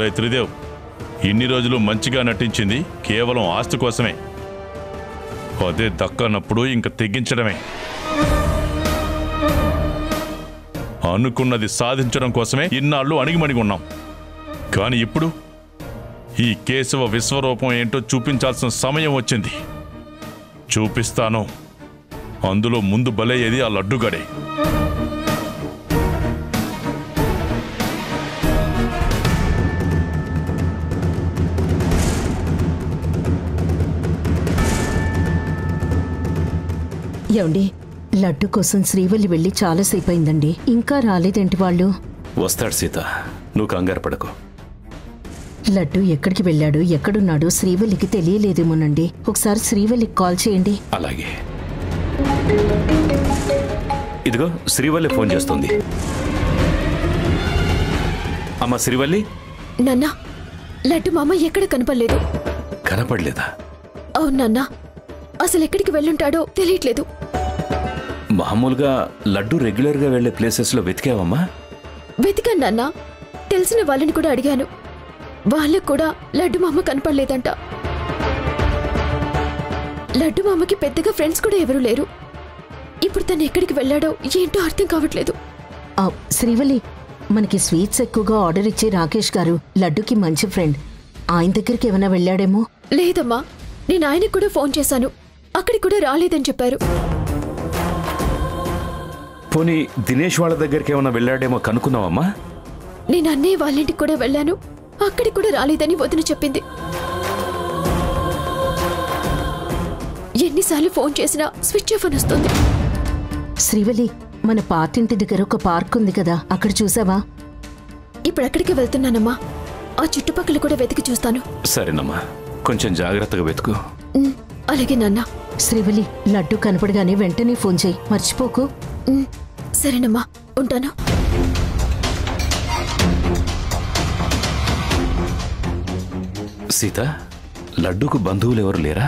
రే త్రిదేవ్, ఇన్ని రోజులు మంచిగా నటించింది కేవలం ఆస్తి కోసమే. అదే దక్కనప్పుడు ఇంక తెగించడమే. అనుకున్నది సాధించడం కోసమే ఇన్నాళ్ళు అణిగిమణిగి ఉన్నాం. కానీ ఇప్పుడు ఈ కేశవ విశ్వరూపం ఏంటో చూపించాల్సిన సమయం వచ్చింది. చూపిస్తాను. అందులో ముందు బలయ్యేది ఆ లడ్డుగాడే. ఏమండి, లడ్డు కోసం శ్రీవల్లి వెళ్ళి చాలాసేపు అయిందండి, ఇంకా రాలేదేంటి వాళ్ళు? వస్తాడు సీత, నువ్వు కంగారు పడకు. లడ్డు ఎక్కడికి వెళ్ళాడు, ఎక్కడున్నాడో శ్రీవల్లికి తెలియలేదేమోనండి. ఒకసారి శ్రీవల్లికి కాల్ చేయండి. అలాగే. ఇదిగో శ్రీవల్లి ఫోన్ చేస్తుంది. అమ్మా శ్రీవల్లి. నాన్నా, లడ్డు మామ ఎక్కడ కనపడలేదు. కనపడలేదా? అవును నాన్నా, అసలు ఎక్కడికి వెళ్ళుంటాడో తెలియట్లేదు. మామూలుగా లడ్డు రెగ్యులర్గా వెళ్లే ప్లేసెస్లో వెతికావమ్మా? వెతికాను నాన్నా, తెలిసిన వాళ్ళని కూడా అడిగాను. వాళ్ళకు కూడా లడ్డు మామ కనపడలేదంట. లడ్డు మామకి పెద్దగా ఫ్రెండ్స్ కూడా ఎవరూ లేరు. ఇప్పుడు తను ఎక్కడికి వెళ్ళాడో ఏంటో అర్థం కావట్లేదు. శ్రీవల్లి, మనకి స్వీట్స్ ఎక్కువగా ఆర్డర్ ఇచ్చే రాకేష్ గారు లడ్డుకి మంచి ఫ్రెండ్. ఆయన దగ్గరికి ఏమైనా వెళ్ళాడేమో? లేదమ్మా, నేను ఆయనకు కూడా ఫోన్ చేశాను, అక్కడికి కూడా రాలేదని చెప్పారు. పోనీ దినేష్ వాళ్ళ దగ్గరికి ఏమైనా వెళ్ళాడేమో కనుక్కున్నావమ్మా? నేను అన్నయ్య వాళ్ళింటికి కూడా వెళ్ళాను, అక్కడికి కూడా రాలేదని వదిన చెప్పింది. ఎన్నిసార్లు ఫోన్ చేసినా స్విచ్ ఆఫ్ అని వస్తుంది. శ్రీవల్లి, మన పార్టింటి దగ్గర ఒక పార్క్ ఉంది కదా, అక్కడ చూసావా? ఇప్పుడు అక్కడికి వెళ్తున్నానమ్మా, ఆ చుట్టుపక్కల కూడా వెతికి చూస్తాను. సరేనమ్మా, కొంచెం జాగ్రత్తగా వెతుకు. అలాగే నాన్న. శ్రీవల్లి, లడ్డు కనపడగానే వెంటనే ఫోన్ చేయి, మర్చిపోకు. సరేనమ్మా, ఉంటాను. సీత, లడ్డూకు బంధువులు ఎవరు లేరా?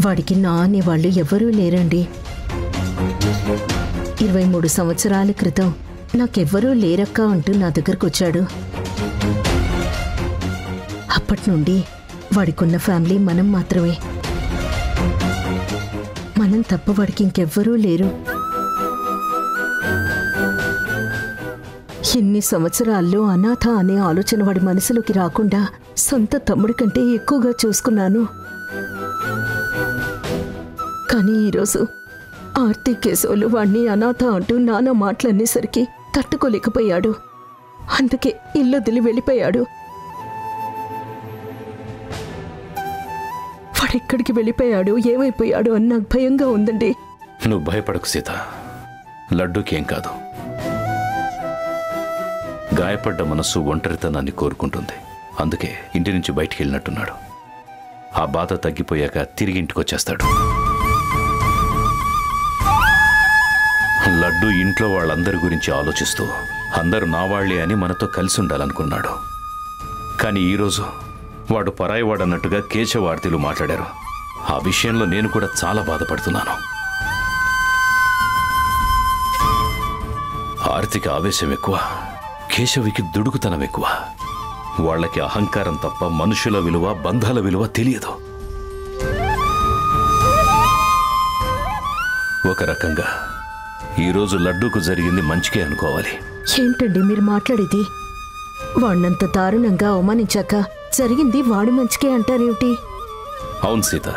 వాడికి నా అనేవాళ్ళు ఎవరూ లేరండి. 23 సంవత్సరాల క్రితం నాకెవ్వరూ లేరక్క అంటూ నా దగ్గరకు వచ్చాడు. అప్పటి నుండి వాడికున్న ఫ్యామిలీ మనం మాత్రమే. మనం తప్ప వాడికి ఇంకెవ్వరూ లేరు. ఎన్ని సంవత్సరాల్లో అనాథ అనే ఆలోచన వాడి మనసులోకి రాకుండా సొంత తమ్ముడి కంటే ఎక్కువగా చూసుకున్నాను. కానీ ఈరోజు ఆర్తి కేశవులు వాణ్ణి అనాథ అంటూ నానా మాటలనేసరికి తట్టుకోలేకపోయాడు. అందుకే ఇల్లొదిలి వెళ్ళిపోయాడు. వాడెక్కడికి వెళ్ళిపోయాడు, ఏమైపోయాడు అని నాకు భయంగా ఉందండి. నువ్వు భయపడకు సీత, లడ్డూకేం కాదు. గాయపడ్డ మనస్సు ఒంటరితనాన్ని కోరుకుంటుంది. అందుకే ఇంటి నుంచి బయటికి వెళ్ళినట్టున్నాడు. ఆ బాధ తగ్గిపోయాక తిరిగి ఇంటికొచ్చేస్తాడు. లడ్డు ఇంట్లో వాళ్ళందరి గురించి ఆలోచిస్తూ అందరూ నా వాళ్లే అని మనతో కలిసి ఉండాలనుకున్నాడు. కానీ ఈరోజు వాడు పరాయివాడన్నట్టుగా కేశవ ఆర్తిలు మాట్లాడారు. ఆ విషయంలో నేను కూడా చాలా బాధపడుతున్నాను. ఆర్తికి ఆవేశం ఎక్కువ, కేశవికి దుడుకుతనం ఎక్కువ. వాళ్ళకి అహంకారం తప్ప మనుషుల విలువ, బంధాల విలువ తెలియదు. ఒక రకంగా ఈరోజు లడ్డూకు జరిగింది మంచికే అనుకోవాలి. ఏంటండి మీరు మాట్లాడేది? వాణ్ణంత దారుణంగా అవమానించాక జరిగింది వాడి మంచికే అంటారేమిటి? అవును సీత,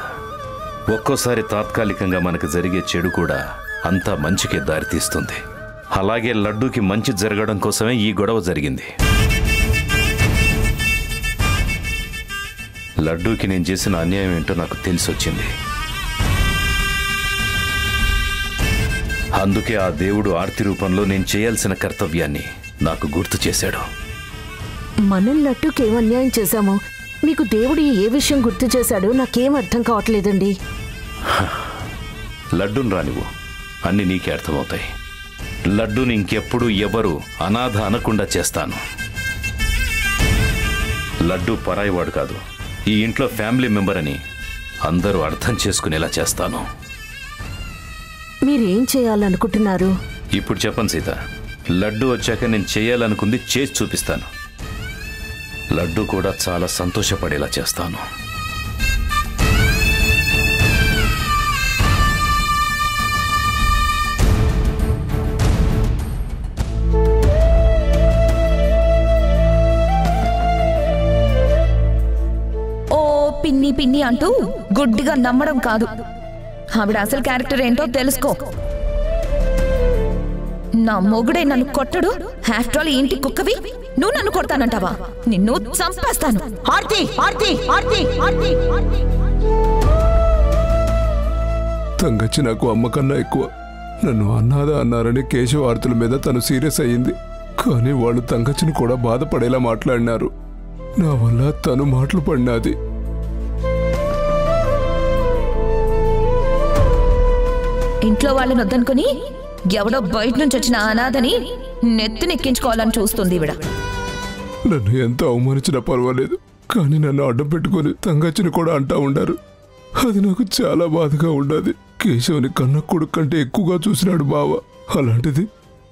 ఒక్కోసారి తాత్కాలికంగా మనకు జరిగే చెడు కూడా అంతా మంచికే దారితీస్తుంది. అలాగే లడ్డూకి మంచి జరగడం కోసమే ఈ గొడవ జరిగింది. లడ్డూకి నేను చేసిన అన్యాయం ఏంటో నాకు తెలిసొచ్చింది. అందుకే ఆ దేవుడు ఆర్తి రూపంలో నేను చేయాల్సిన కర్తవ్యాన్ని నాకు గుర్తు చేశాడు. మనం లడ్డూకేం అన్యాయం చేశామో మీకు దేవుడు ఏ విషయం గుర్తు చేశాడో నాకేం అర్థం కావట్లేదండి. లడ్డూని రానివ్వు, అన్ని నీకే అర్థమవుతాయి. లడ్డూని ఇంకెప్పుడు ఎవరు అనాథ అనకుండా చేస్తాను. లడ్డూ పరాయివాడు కాదు, ఈ ఇంట్లో ఫ్యామిలీ మెంబర్ అని అందరూ అర్థం చేసుకునేలా చేస్తాను. మీరేం చేయాలనుకుంటున్నారు? ఇప్పుడు చెప్పను సీత, లడ్డూ వచ్చాక నేను చేయాలనుకుంది చేసి చూపిస్తాను. లడ్డు కూడా చాలా సంతోషపడేలా చేస్తాను. పిన్ని పిన్ని అంటూ గుడ్డిగా నమ్మడం కాదు. ఆవిడ అసలు క్యారెక్టర్ ఏంటో తెలుసుకో. నా మొగుడే నన్ను కొట్టడు, ఆఫ్టర్ ఆల్ ఇంటి కుక్కవి నువ్వు నన్ను కొడతానంటావా? నిన్ను చంపేస్తాను. తంగచ్చి నాకు అమ్మ కన్నా ఎక్కువ. నన్ను అన్నాదా అన్నారని కేశవ ఆర్తుల మీద తను సీరియస్ అయ్యింది. కానీ వాళ్ళు తంగచ్చిని కూడా బాధపడేలా మాట్లాడినారు. నా వల్ల తను మాటలు పడినాది. ఇంట్లో వాళ్ళని వద్దనుకుని ఎవడో బయట నుంచి వచ్చిన అనాథని నెత్తినెక్కించుకోవాలని చూస్తుంది ఈవిడ. నన్ను ఎంత అవమానించినా పర్వాలేదు, కానీ నన్ను అడ్డం పెట్టుకుని తంగచ్చిని కూడా అంటా ఉండారు. అది నాకు చాలా బాధగా ఉండదు. కేశవుని కన్న కొడుకు కంటే ఎక్కువగా చూసినాడు బావ. అలాంటిది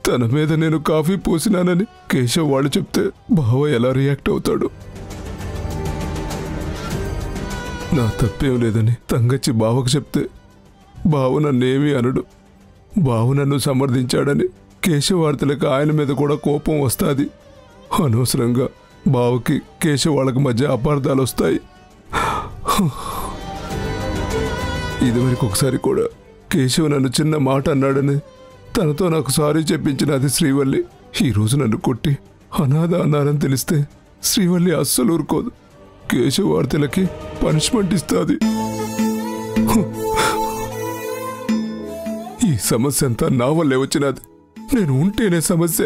తన మీద నేను కాఫీ పోసినానని కేశవ్ వాళ్ళు చెప్తే బావ ఎలా రియాక్ట్ అవుతాడు? నా తప్పేం లేదని తంగచ్చి బావకు చెప్తే బావ నన్నేమీ అనడు. బావ నన్ను సమర్థించాడని కేశవార్తలకు ఆయన మీద కూడా కోపం వస్తుంది. అనవసరంగా బావకి కేశవ్ వాళ్ళకి మధ్య అపార్థాలు వస్తాయి. ఇదివరకు ఒకసారి కూడా కేశవ్ నన్ను చిన్న మాట అన్నాడని తనతో నాకు సారీ చెప్పించినది శ్రీవల్లి. ఈరోజు నన్ను కొట్టి అనాథ అన్నారని తెలిస్తే శ్రీవల్లి అస్సలు ఊరుకోదు. కేశవార్తలకి పనిష్మెంట్ ఇస్తుంది. ఈ సమస్య అంతా నా వల్లే వచ్చినది. నేను ఉంటేనే సమస్య.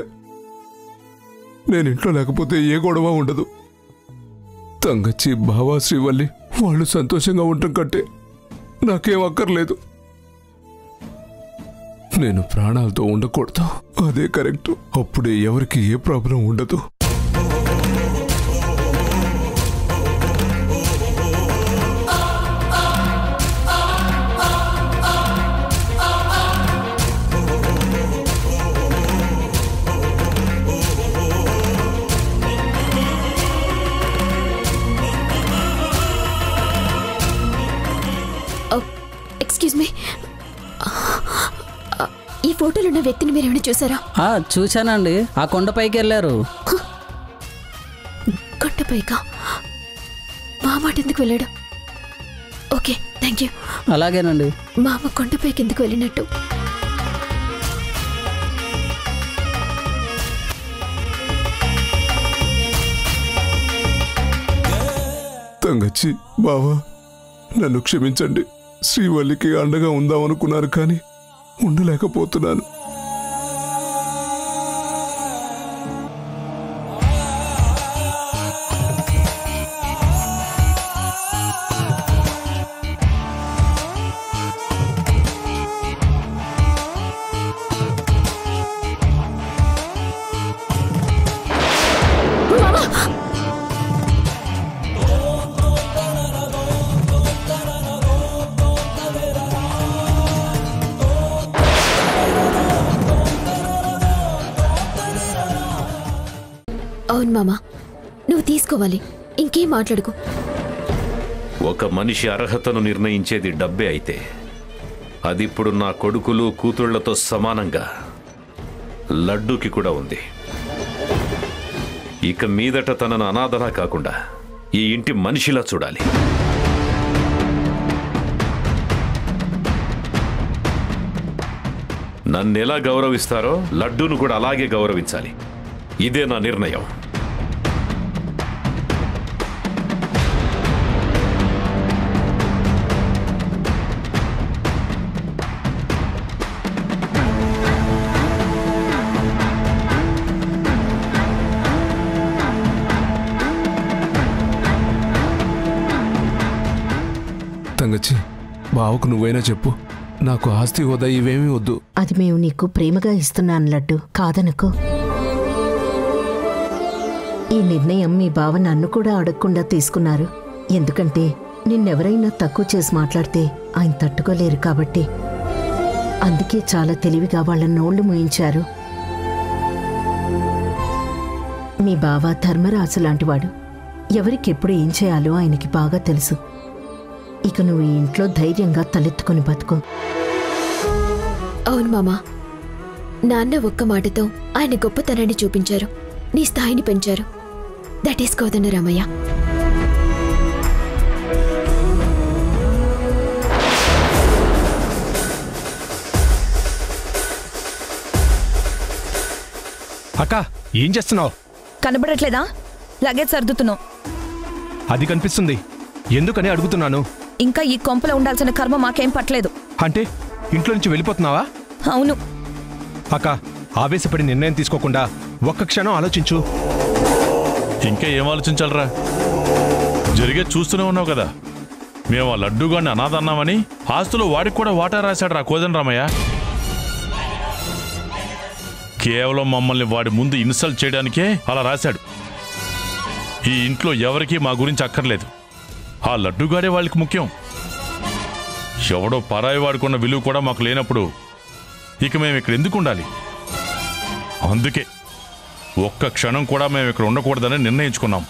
నేను ఇంట్లో లేకపోతే ఏ గొడవ ఉండదు. తంగచ్చి బావా శ్రీవల్లి వాళ్ళు సంతోషంగా ఉండటం కంటే నాకేం అక్కర్లేదు. నేను ప్రాణాలతో ఉండకూడదు, అదే కరెక్ట్. అప్పుడే ఎవరికి ఏ ప్రాబ్లం ఉండదు. ఎక్స్క్యూజ్ మీ, ఈ ఫోటోలో ఉన్న వ్యక్తిని మీరేమైనా చూసారా? చూశానండి. ఆ కొండపైకి వెళ్ళారు. కొండపైకా? మామ ఎందుకు వెళ్ళాడు? Okay, thank you. అలాగేనండి. మామ కొండపైకి ఎందుకు వెళ్ళినట్టు? తంగచ్చి బావా నన్ను క్షమించండి. శ్రీవల్లికి అండగా ఉందామనుకున్నారు, కానీ ఉండలేకపోతున్నాను. అవును మామ, నువ్వు తీసుకోవాలి, ఇంకేం మాట్లాడుకో. ఒక మనిషి అర్హతను నిర్ణయించేది డబ్బే అయితే అది ఇప్పుడు నా కొడుకులు కూతుళ్లతో సమానంగా లడ్డూకి కూడా ఉంది. ఇక మీదట తనను అనాథలా కాకుండా ఈ ఇంటి మనిషిలా చూడాలి. నన్నెలా గౌరవిస్తారో లడ్డూను కూడా అలాగే గౌరవించాలి. ఇదే నా నిర్ణయం. తంగచ్చి బావకు నువ్వైనా చెప్పు, నాకు ఆస్తి హోదా ఇవేమీ వద్దు. అది మేము నీకు ప్రేమగా ఇస్తున్నాను లడ్డు, కాదనుకో. ఈ నిర్ణయం మీ బావ నన్ను కూడా అడగకుండా తీసుకున్నారు. ఎందుకంటే నిన్నెవరైనా తక్కువ చేసి మాట్లాడితే ఆయన తట్టుకోలేరు కాబట్టి. అందుకే చాలా తెలివిగా వాళ్ళ నోళ్లు మూయించారు. మీ బావ ధర్మరాజు లాంటివాడు. ఎవరికెప్పుడు ఏం చేయాలో ఆయనకి బాగా తెలుసు. ఇక నువ్వు ఈ ఇంట్లో ధైర్యంగా తలెత్తుకుని బతుకు. అవును మామా, నాన్న ఒక్క మాటతో ఆయన గొప్పతనాన్ని చూపించారు, నీ స్థాయిని పెంచారు. That is Kodandaramayya. అక్క, ఏం చేస్తున్నావు? కనబడట్లేదా? లగేజ్ సర్దుతున్నావు. అది కనిపిస్తుంది. ఎందుకని అడుగుతున్నాను. ఇంకా ఈ కొంపలో ఉండాల్సిన కర్మ మాకేం పట్టలేదు. అంటే ఇంట్లో నుంచి వెళ్ళిపోతున్నావా? అవును. అక్క, ఆవేశపడి నిర్ణయం తీసుకోకుండా ఒక్క క్షణం ఆలోచించు. ఇంకా ఏం ఆలోచించాలరా? జరిగే చూస్తూనే ఉన్నావు కదా. మేము ఆ లడ్డూగాన్ని అనాథ అన్నామని ఆస్తులో వాడికి కూడా వాటా రాశాడు రా కోదండరామయ్య. కేవలం మమ్మల్ని వాడి ముందు ఇన్సల్ట్ చేయడానికే అలా రాశాడు. ఈ ఇంట్లో ఎవరికీ మా గురించి అక్కర్లేదు. ఆ లడ్డూగాడే వాళ్ళకి ముఖ్యం. ఎవడో పరాయి వాడుకున్న విలువ కూడా మాకు లేనప్పుడు ఇక మేము ఇక్కడ ఎందుకు ఉండాలి? అందుకే ఒక్క క్షణం కూడా మేము ఇక్కడ ఉండకూడదని నిర్ణయించుకున్నాం.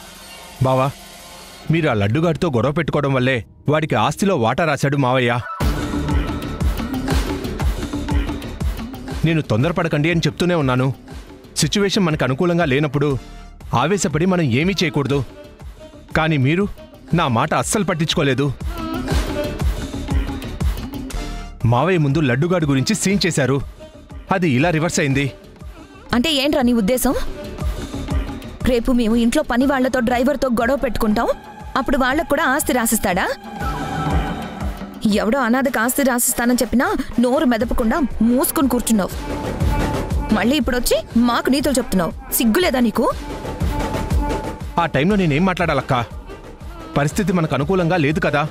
బావా, మీరు ఆ లడ్డుగాడితో గొడవ పెట్టుకోవడం వల్లే వాడికి ఆస్తిలో వాటా రాశాడు మావయ్య. నేను తొందరపడకండి అని చెప్తూనే ఉన్నాను. సిచ్యువేషన్ మనకు అనుకూలంగా లేనప్పుడు ఆవేశపడి మనం ఏమీ చేయకూడదు. కానీ మీరు నా మాట అస్సలు పట్టించుకోలేదు. మావయ్య ముందు లడ్డుగాడి గురించి సీన్ చేశారు. అది ఇలా రివర్స్ అయింది. అంటే ఏంట్రా నీ ఉద్దేశం? రేపు మేము ఇంట్లో పని వాళ్లతో డ్రైవర్తో గొడవ పెట్టుకుంటాం, అప్పుడు వాళ్లకు కూడా ఆస్తి రాసిస్తాడా? ఎవడో అనాథకు ఆస్తి రాసిస్తానని చెప్పినా నోరు మెదపకుండా మూసుకుని కూర్చున్నావు. మళ్ళీ ఇప్పుడొచ్చి మాకు నీతులు చెప్తున్నావు. సిగ్గులేదా నీకు? ఆ టైంలో నేనేం మాట్లాడాలక్కా? పరిస్థితి మనకు అనుకూలంగా లేదు కదా.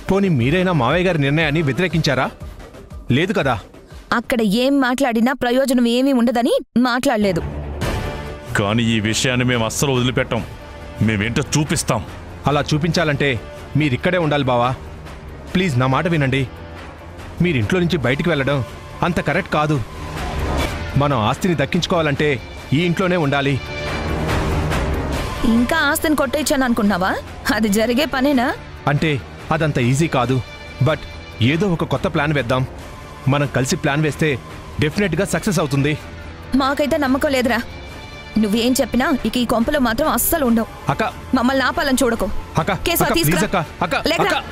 పోనీ మీరైనా మావయ్య గారి నిర్ణయాన్ని వ్యతిరేకించారా? లేదు కదా. అక్కడ ఏం మాట్లాడినా ప్రయోజనం ఏమీ ఉండదని మాట్లాడలేదు. కానీ ఈ విషయాన్ని మేము అస్సలు వదిలిపెట్టాం. మేమేంటో చూపిస్తాం. అలా చూపించాలంటే మీరిక్కడే ఉండాలి బావా. ప్లీజ్ నా మాట వినండి. మీరింట్లో నుంచి బయటికి వెళ్ళడం అంత కరెక్ట్ కాదు. మనం ఆస్తిని దక్కించుకోవాలంటే ఈ ఇంట్లోనే ఉండాలి. ఇంకా ఆస్తిని కొట్టేయచ్చాను అనుకున్నావా? అది జరిగే పనేనా? అంటే అదంత ఈజీ కాదు. బట్ ఏదో ఒక కొత్త ప్లాన్ వేద్దాం. మనం కలిసి ప్లాన్ వేస్తే డెఫినెట్గా సక్సెస్ అవుతుంది. మాకైతే నమ్మకం లేదురా. నువ్వేం చెప్పినా ఇక ఈ కొంపలో మాత్రం అస్సలు ఉండవు. అక్క, మమ్మల్ని ఆపాలని చూడకు. అక్క, కేశవ, అక్క, తీసుకురా. ప్లీజ్ అక్క, అక్క, లేకరా. అక్క.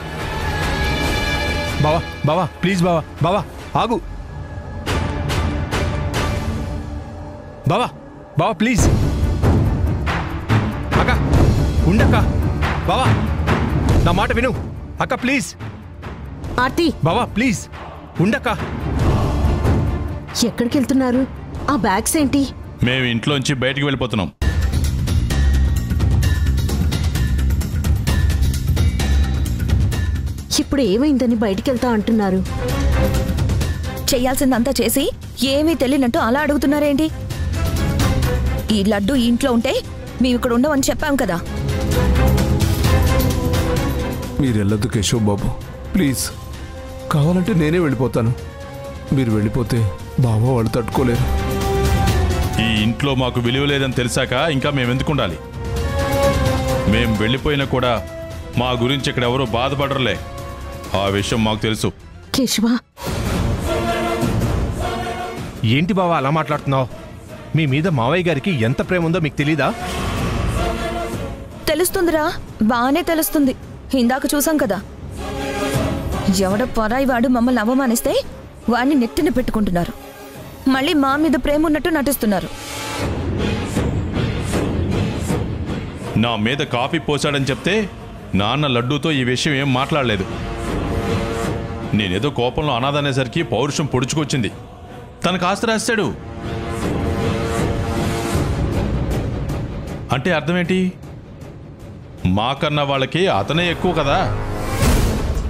బావా, బావా, ప్లీజ్ బావా, బావా ఆగు. బావా, బావా ప్లీజ్. అక్క, ఉండక్క. బావా, నా మాట విను. అక్క ప్లీజ్. ఆర్తి, బావా ప్లీజ్ ఉండక్క. ఎక్కడికి వెళ్తున్నారు? ఆ బ్యాగ్స్ ఏంటి? మేము ఇంట్లోంచి బయటికి వెళ్ళిపోతున్నాం. ఇప్పుడు ఏమైందని బయటికి వెళ్తా అంటున్నారు? చెయ్యాల్సిందంతా చేసి ఏమీ తెలియనట్టు అలా అడుగుతున్నారేంటి? ఈ లడ్డు ఈ ఇంట్లో ఉంటే మేము ఇక్కడ ఉండమని చెప్పాం కదా. మీరు వెళ్ళొద్దు కేశవ్ బాబు, ప్లీజ్. కావాలంటే నేనే వెళ్ళిపోతాను. మీరు వెళ్ళిపోతే బాబా వాళ్ళు తట్టుకోలేరు. ఈ ఇంట్లో మాకు విలువ లేదని తెలిసాక ఇంకా మేమెందుకు ఉండాలి? మేం వెళ్ళిపోయినా కూడా మా గురించి ఇక్కడ ఎవరూ బాధపడరులే. ఆ విషయం మాకు తెలుసు. కేశవ, ఏంటి బావా అలా మాట్లాడుతున్నావు? మీ మీద మావయ్య గారికి ఎంత ప్రేమ ఉందో మీకు తెలీదా? తెలుస్తుందిరా, బానే తెలుస్తుంది. ఇందాక చూసాం కదా. ఎవడ పరాయి వాడు మమ్మల్ని అవమానిస్తే వాడిని నెత్తిన పెట్టుకుంటున్నారు. మళ్ళీ మా మీద ప్రేమ ఉన్నట్టు నటిస్తున్నారు. నా మీద కాఫీ పోసాడని చెప్తే నాన్న లడ్డూతో ఈ విషయం ఏం మాట్లాడలేదు. నేనేదో కోపంలో అనాథనేసరికి పౌరుషం పొడుచుకొచ్చింది. తనకు ఆస్తి రాస్తాడు అంటే అర్థమేంటి? మాకన్నా వాళ్ళకి అతనే ఎక్కువ కదా.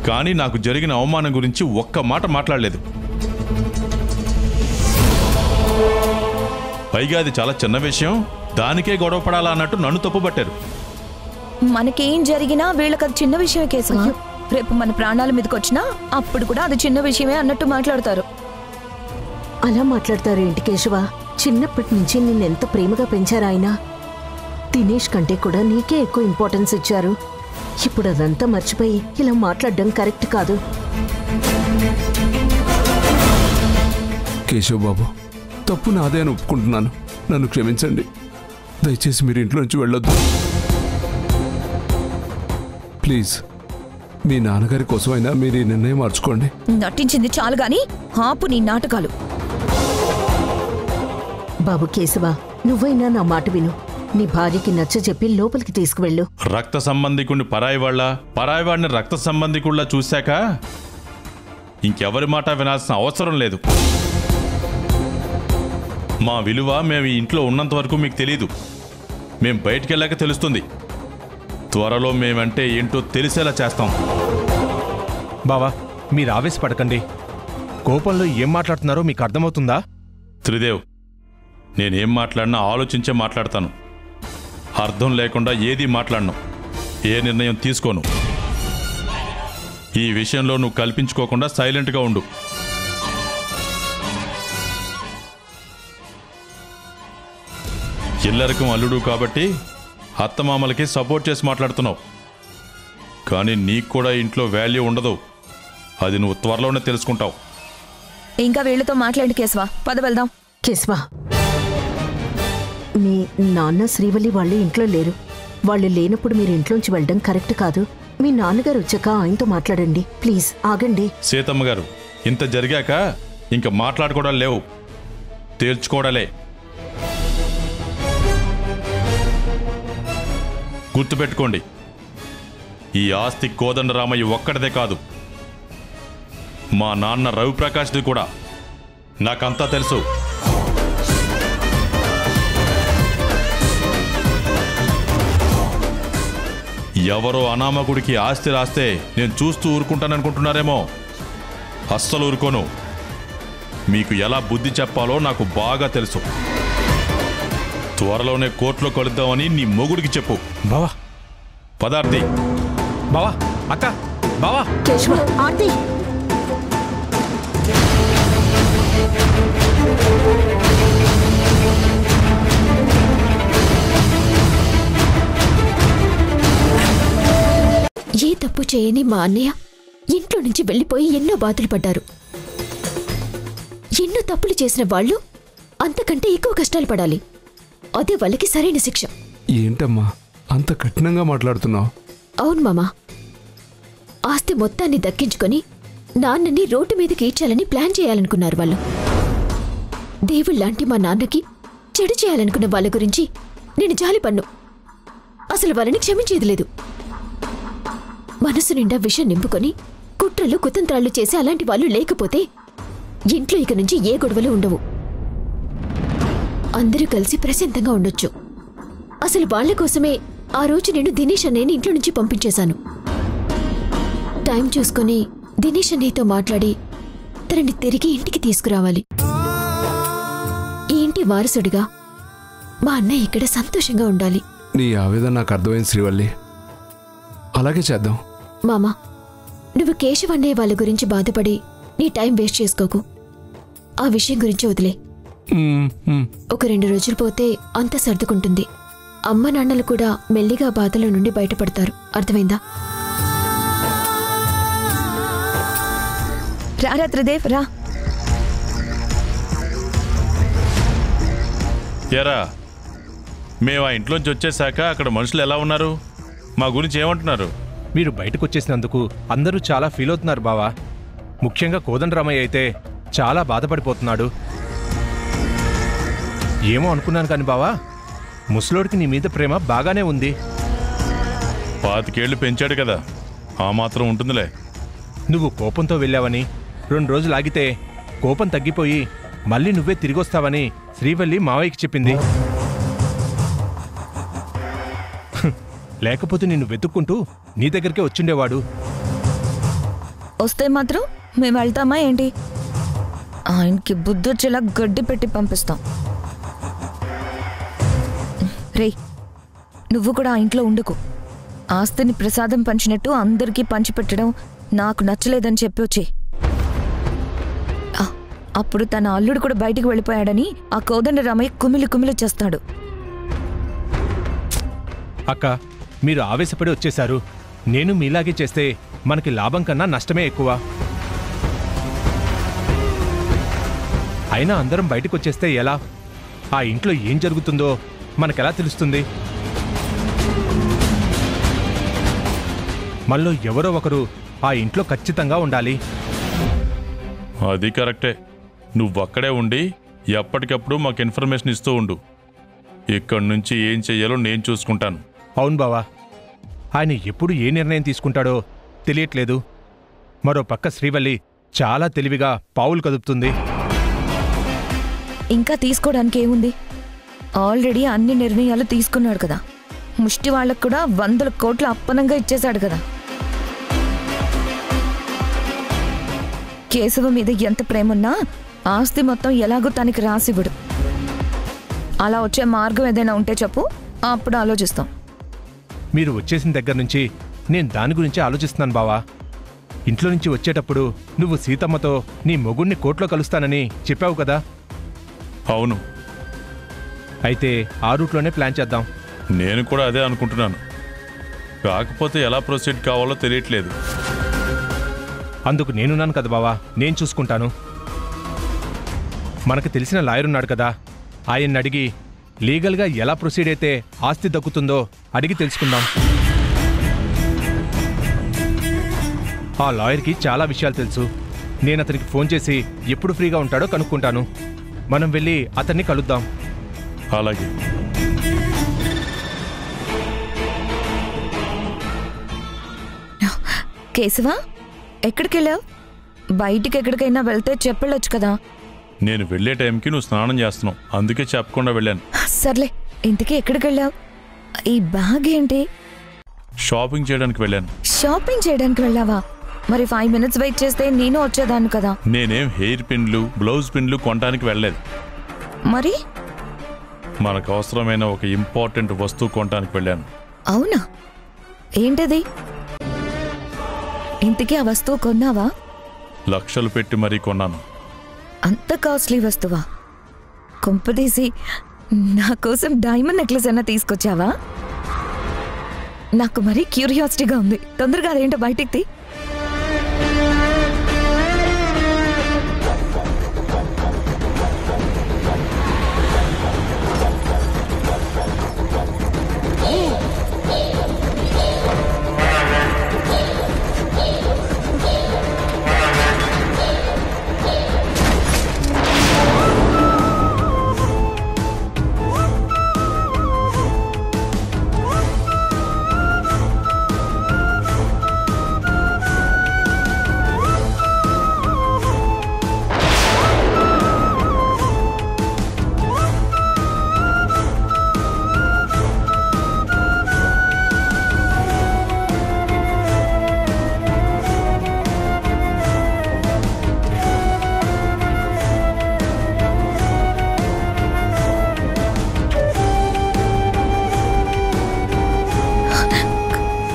కానీ నాకు జరిగిన అవమానం గురించి ఒక్క మాట మాట్లాడలేదు. పైగా అది చాలా చిన్న విషయం, దానికే గొడవ పడాలా అన్నట్టు నన్ను తప్పుపట్టారు. మనకేం జరిగినా వీళ్ళకి అది చిన్న విషయమే కేశవ. రేపు మన ప్రాణాల మీదకి వచ్చినా అప్పుడు కూడా అది చిన్న విషయమే అన్నట్టు మాట్లాడతారు. అలా మాట్లాడతారు ఏంటి కేశవ? చిన్నప్పటి నుంచి నిన్నెంత ప్రేమగా పెంచారు ఆయన. దినేష్ కంటే కూడా నీకే ఎక్కువ ఇంపార్టెన్స్ ఇచ్చారు. ఇప్పుడు అదంతా మర్చిపోయి ఇలా మాట్లాడడం కరెక్ట్ కాదు. కేశవ్ బాబు, తప్పు నాదే అని ఒప్పుకుంటున్నాను. నన్ను క్షమించండి. దయచేసి మీరు ఇంట్లో నుంచి వెళ్ళొద్దు ప్లీజ్. మీ నాన్నగారి కోసమైనా మీరు ఈ నిర్ణయం మార్చుకోండి. నటించింది చాలు గాని ఆపు నీ నాటకాలు. బాబు కేశవ, నువ్వైనా నా మాట విను. నీ భార్యకి నచ్చ చెప్పి లోపలికి తీసుకువెళ్ళు. రక్త సంబంధికుడిని పరాయివాడిని రక్త సంబంధికుళ్ళ చూశాక ఇంకెవరి మాట వినాల్సిన అవసరం లేదు. మా విలువ మేము ఈ ఇంట్లో ఉన్నంత వరకు మీకు తెలీదు. మేం బయటికి వెళ్ళాక తెలుస్తుంది. త్వరలో మేమంటే ఏంటో తెలిసేలా చేస్తాం. బావా, మీరు ఆవేశపడకండి. కోపంలో ఏం మాట్లాడుతున్నారో మీకు అర్థమవుతుందా? త్రిదేవ్, నేనేం మాట్లాడినా ఆలోచించే మాట్లాడతాను. అర్థం లేకుండా ఏది మాట్లాడను, ఏ నిర్ణయం తీసుకోను. ఈ విషయంలో నువ్వు కల్పించుకోకుండా సైలెంట్గా ఉండు. ఇల్లరికం అల్లుడు కాబట్టి అత్తమామలకి సపోర్ట్ చేసి మాట్లాడుతున్నావు. కానీ నీకు కూడా ఇంట్లో వాల్యూ ఉండదు. అది నువ్వు త్వరలోనే తెలుసుకుంటావు. ఇంకా వీళ్ళతో మాట్లాడి కేశవ, పద వెళ్దాం. కేశవ, మీ నాన్న శ్రీవల్లి వాళ్ళు ఇంట్లో లేరు. వాళ్ళు లేనప్పుడు మీరు ఇంట్లోంచి వెళ్ళడం కరెక్ట్ కాదు. మీ నాన్నగారు వచ్చాక ఆయనతో మాట్లాడండి. ప్లీజ్ ఆగండి. సీతమ్మ గారు, ఇంత జరిగాక ఇంకా మాట్లాడుకోవడాలు లేవు, తేల్చుకోవడాలే. గుర్తుపెట్టుకోండి, ఈ ఆస్తి కోదండరామయ్య ఒక్కడిదే కాదు, మా నాన్న రవిప్రకాష్ది కూడా. నాకంతా తెలుసు. ఎవరో అనామకుడికి ఆస్తి రాస్తే నేను చూస్తూ ఊరుకుంటాననుకుంటున్నారేమో. అస్సలు ఊరుకోను. మీకు ఎలా బుద్ధి చెప్పాలో నాకు బాగా తెలుసు. త్వరలోనే కోర్టులో కలుద్దామని నీ మొగుడికి చెప్పు. బావా, పదార్థి. బావా, అక్క, బావా. కేశవ, ఆర్తి. ఏ తప్పు చేయని మా అన్నయ్య ఇంట్లో నుంచి వెళ్ళిపోయి ఎన్నో బాధలు పడ్డారు. ఎన్నో తప్పులు చేసిన వాళ్ళు అంతకంటే ఎక్కువ కష్టాలు పడాలి. అదే వాళ్ళకి సరైన శిక్ష. ఏంటమ్మా అంత కఠినంగా మాట్లాడుతున్నావు? అవును మామా, ఆస్తి మొత్తాన్ని దక్కించుకొని నాన్నని రోడ్డు మీదకి ఈడ్చాలని ప్లాన్ చేయాలనుకున్నారు వాళ్ళు. దేవుళ్లాంటి మా నాన్నకి చెడు చేయాలనుకున్న వాళ్ళ గురించి నేను జాలిపన్ను. అసలు వాళ్ళని క్షమించేది లేదు. మనసు నిండా విషం నింపుకొని కుట్రలు కుతంత్రాలు చేసి అలాంటి వాళ్ళు లేకపోతే ఇంట్లో ఇక నుంచి ఏ గొడవలు ఉండవు. అందరూ కలిసి ప్రశాంతంగా ఉండొచ్చు. అసలు వాళ్ల కోసమే ఆ రోజు నేను దినేష్ అన్నయ్యని ఇంట్లో నుంచి పంపించేశాను. టైం చూసుకొని దినేష్ అన్నయ్యతో మాట్లాడి తనని తిరిగి ఇంటికి తీసుకురావాలి. ఈ ఇంటి వారసుడిగా మా అన్నయ్య ఇక్కడ సంతోషంగా ఉండాలి. నీ ఆవేదన నాకు అర్థమైంది శ్రీవల్లి. అలాగే చేద్దాం. మామా, నువ్వు కేశవ్ అన్నయ్య వాళ్ళ గురించి బాధపడి నీ టైం వేస్ట్ చేసుకోకు. ఆ విషయం గురించి వదిలే. ఒక 2 రోజులు పోతే అంతా సర్దుకుంటుంది. అమ్మ నాన్నలు కూడా మెల్లిగా బాధల నుండి బయటపడతారు. అర్థమైందా? రా త్రిదేవ్, రా. ఎరా, మేము ఆ ఇంట్లోంచి వచ్చేసాక అక్కడ మనుషులు ఎలా ఉన్నారు? మా గురించి ఏమంటున్నారు? మీరు బయటకు వచ్చేసినందుకు అందరూ చాలా ఫీల్ అవుతున్నారు బావా. ముఖ్యంగా కోదండరామయ్య అయితే చాలా బాధపడిపోతున్నాడు. ఏమో అనుకున్నాను కాని బావా, ముసలోడికి నీ మీద ప్రేమ బాగానే ఉంది. 25 ఏళ్లు పెంచాడు కదా, ఆ మాత్రం ఉంటుందిలే. నువ్వు కోపంతో వెళ్ళావని 2 రోజులు ఆగితే కోపం తగ్గిపోయి మళ్ళీ నువ్వే తిరిగొస్తావని శ్రీవల్లి మావయ్యకి చెప్పింది. లేకపోతే నిన్ను వెతుక్కుంటూ నీ దగ్గరికే వచ్చిండేవాడు. వస్తే మాత్రం మేము వెళ్తామా ఏంటి? ఆయనకి బుద్ధొచ్చేలా గడ్డి పెట్టి పంపిస్తాం. రే, నువ్వు కూడా ఆ ఇంట్లో ఉండకు. ఆస్తిని ప్రసాదం పంచినట్టు అందరికీ పంచిపెట్టడం నాకు నచ్చలేదని చెప్పి వచ్చి, అప్పుడు తన అల్లుడు కూడా బయటికి వెళ్ళిపోయాడని ఆ కోదండరామయ్య కుమిలి కుమిలి చేస్తాడు. అక్క, మీరు ఆవేశపడి వచ్చేశారు. నేను మీలాగే చేస్తే మనకి లాభం కన్నా నష్టమే ఎక్కువ. అయినా అందరం బయటకు వచ్చేస్తే ఎలా? ఆ ఇంట్లో ఏం జరుగుతుందో మనకెలా తెలుస్తుంది? మనలో ఎవరో ఒకరు ఆ ఇంట్లో ఖచ్చితంగా ఉండాలి. అది కరెక్టే. నువ్వక్కడే ఉండి ఎప్పటికప్పుడు మాకు ఇన్ఫర్మేషన్ ఇస్తూ ఉండు. ఇక్కడి నుంచి ఏం చెయ్యాలో నేను చూసుకుంటాను. అవును బావా, ఆయన ఎప్పుడు ఏ నిర్ణయం తీసుకుంటాడో తెలియట్లేదు. మరో పక్క శ్రీవల్లి చాలా తెలివిగా పావులు కదుపుతుంది. ఇంకా తీసుకోవడానికి ఏముంది? ఆల్రెడీ అన్ని నిర్ణయాలు తీసుకున్నాడు కదా. ముష్టి వాళ్ళకు కూడా 100 కోట్ల అప్పనంగా ఇచ్చేశాడు కదా. కేశవ మీద ఎంత ప్రేమున్నా ఆస్తి మొత్తం ఎలాగో తనకి రాసివ్వడు. అలా వచ్చే మార్గం ఏదైనా ఉంటే చెప్పు, అప్పుడు ఆలోచిస్తాం. మీరు వచ్చేసిన దగ్గర నుంచి నేను దాని గురించి ఆలోచిస్తున్నాను బావా. ఇంట్లో నుంచి వచ్చేటప్పుడు నువ్వు సీతమ్మతో నీ మొగుణ్ణి కోర్టులో కలుస్తానని చెప్పావు కదా. అవును, అయితే ఆ రూట్లోనే ప్లాన్ చేద్దాం. నేను కూడా అదే అనుకుంటున్నాను. కాకపోతే ఎలా ప్రొసీడ్ కావాలో తెలియట్లేదు. అందుకు నేనున్నాను కదా బావా, నేను చూసుకుంటాను. మనకు తెలిసిన లాయర్ ఉన్నాడు కదా, ఆయన్ని అడిగి లీగల్గా ఎలా ప్రొసీడ్ అయితే ఆస్తి దక్కుతుందో అడిగి తెలుసుకుందాం. ఆ లాయర్కి చాలా విషయాలు తెలుసు. నేను అతనికి ఫోన్ చేసి ఎప్పుడు ఫ్రీగా ఉంటాడో కనుక్కుంటాను. మనం వెళ్ళి అతన్ని కలుద్దాం. అలాగే. కేశవ, ఎక్కడికెళ్ళావు? బయటికి ఎక్కడికైనా వెళ్తే చెప్పెళ్ళొచ్చు కదా. నేను వెళ్ళే టైంకి నువ్వు స్నానం చేస్తున్నావు, అందుకే చెప్పకుండా వెళ్ళాను. సర్లే, ఇంతకీ ఎక్కడికెళ్ళావు? ఈ బ్యాగ్ ఏంటి? షాపింగ్ చేయడానికి వెళ్ళాను. షాపింగ్ చేయడానికి వెళ్ళావా? మరి 5 minutes వెయిట్ చేస్తే నేను వచ్చేదాన్ని కదా. నేనేం హెయిర్ పిన్లు, బ్లౌజ్ పిన్లు కొనడానికి వెళ్ళలేదు. మరి మనకు అవసరమైన ఒక ఇంపార్టెంట్ వస్తువు కొనడానికి వెళ్ళాను. అవునా? ఏంటది? ఇంతకీ ఆ వస్తువు కొన్నావా? లక్షలు పెట్టి మరీ కొన్నాను. అంత కాస్ట్లీ వస్తువా? కొంపదీసి నా కోసం డైమండ్ నెక్లెస్ అన్నా తీసుకొచ్చావా? నాకు మరీ క్యూరియాసిటీగా ఉంది. తొందరగా అదేంటో బయటికి తీ.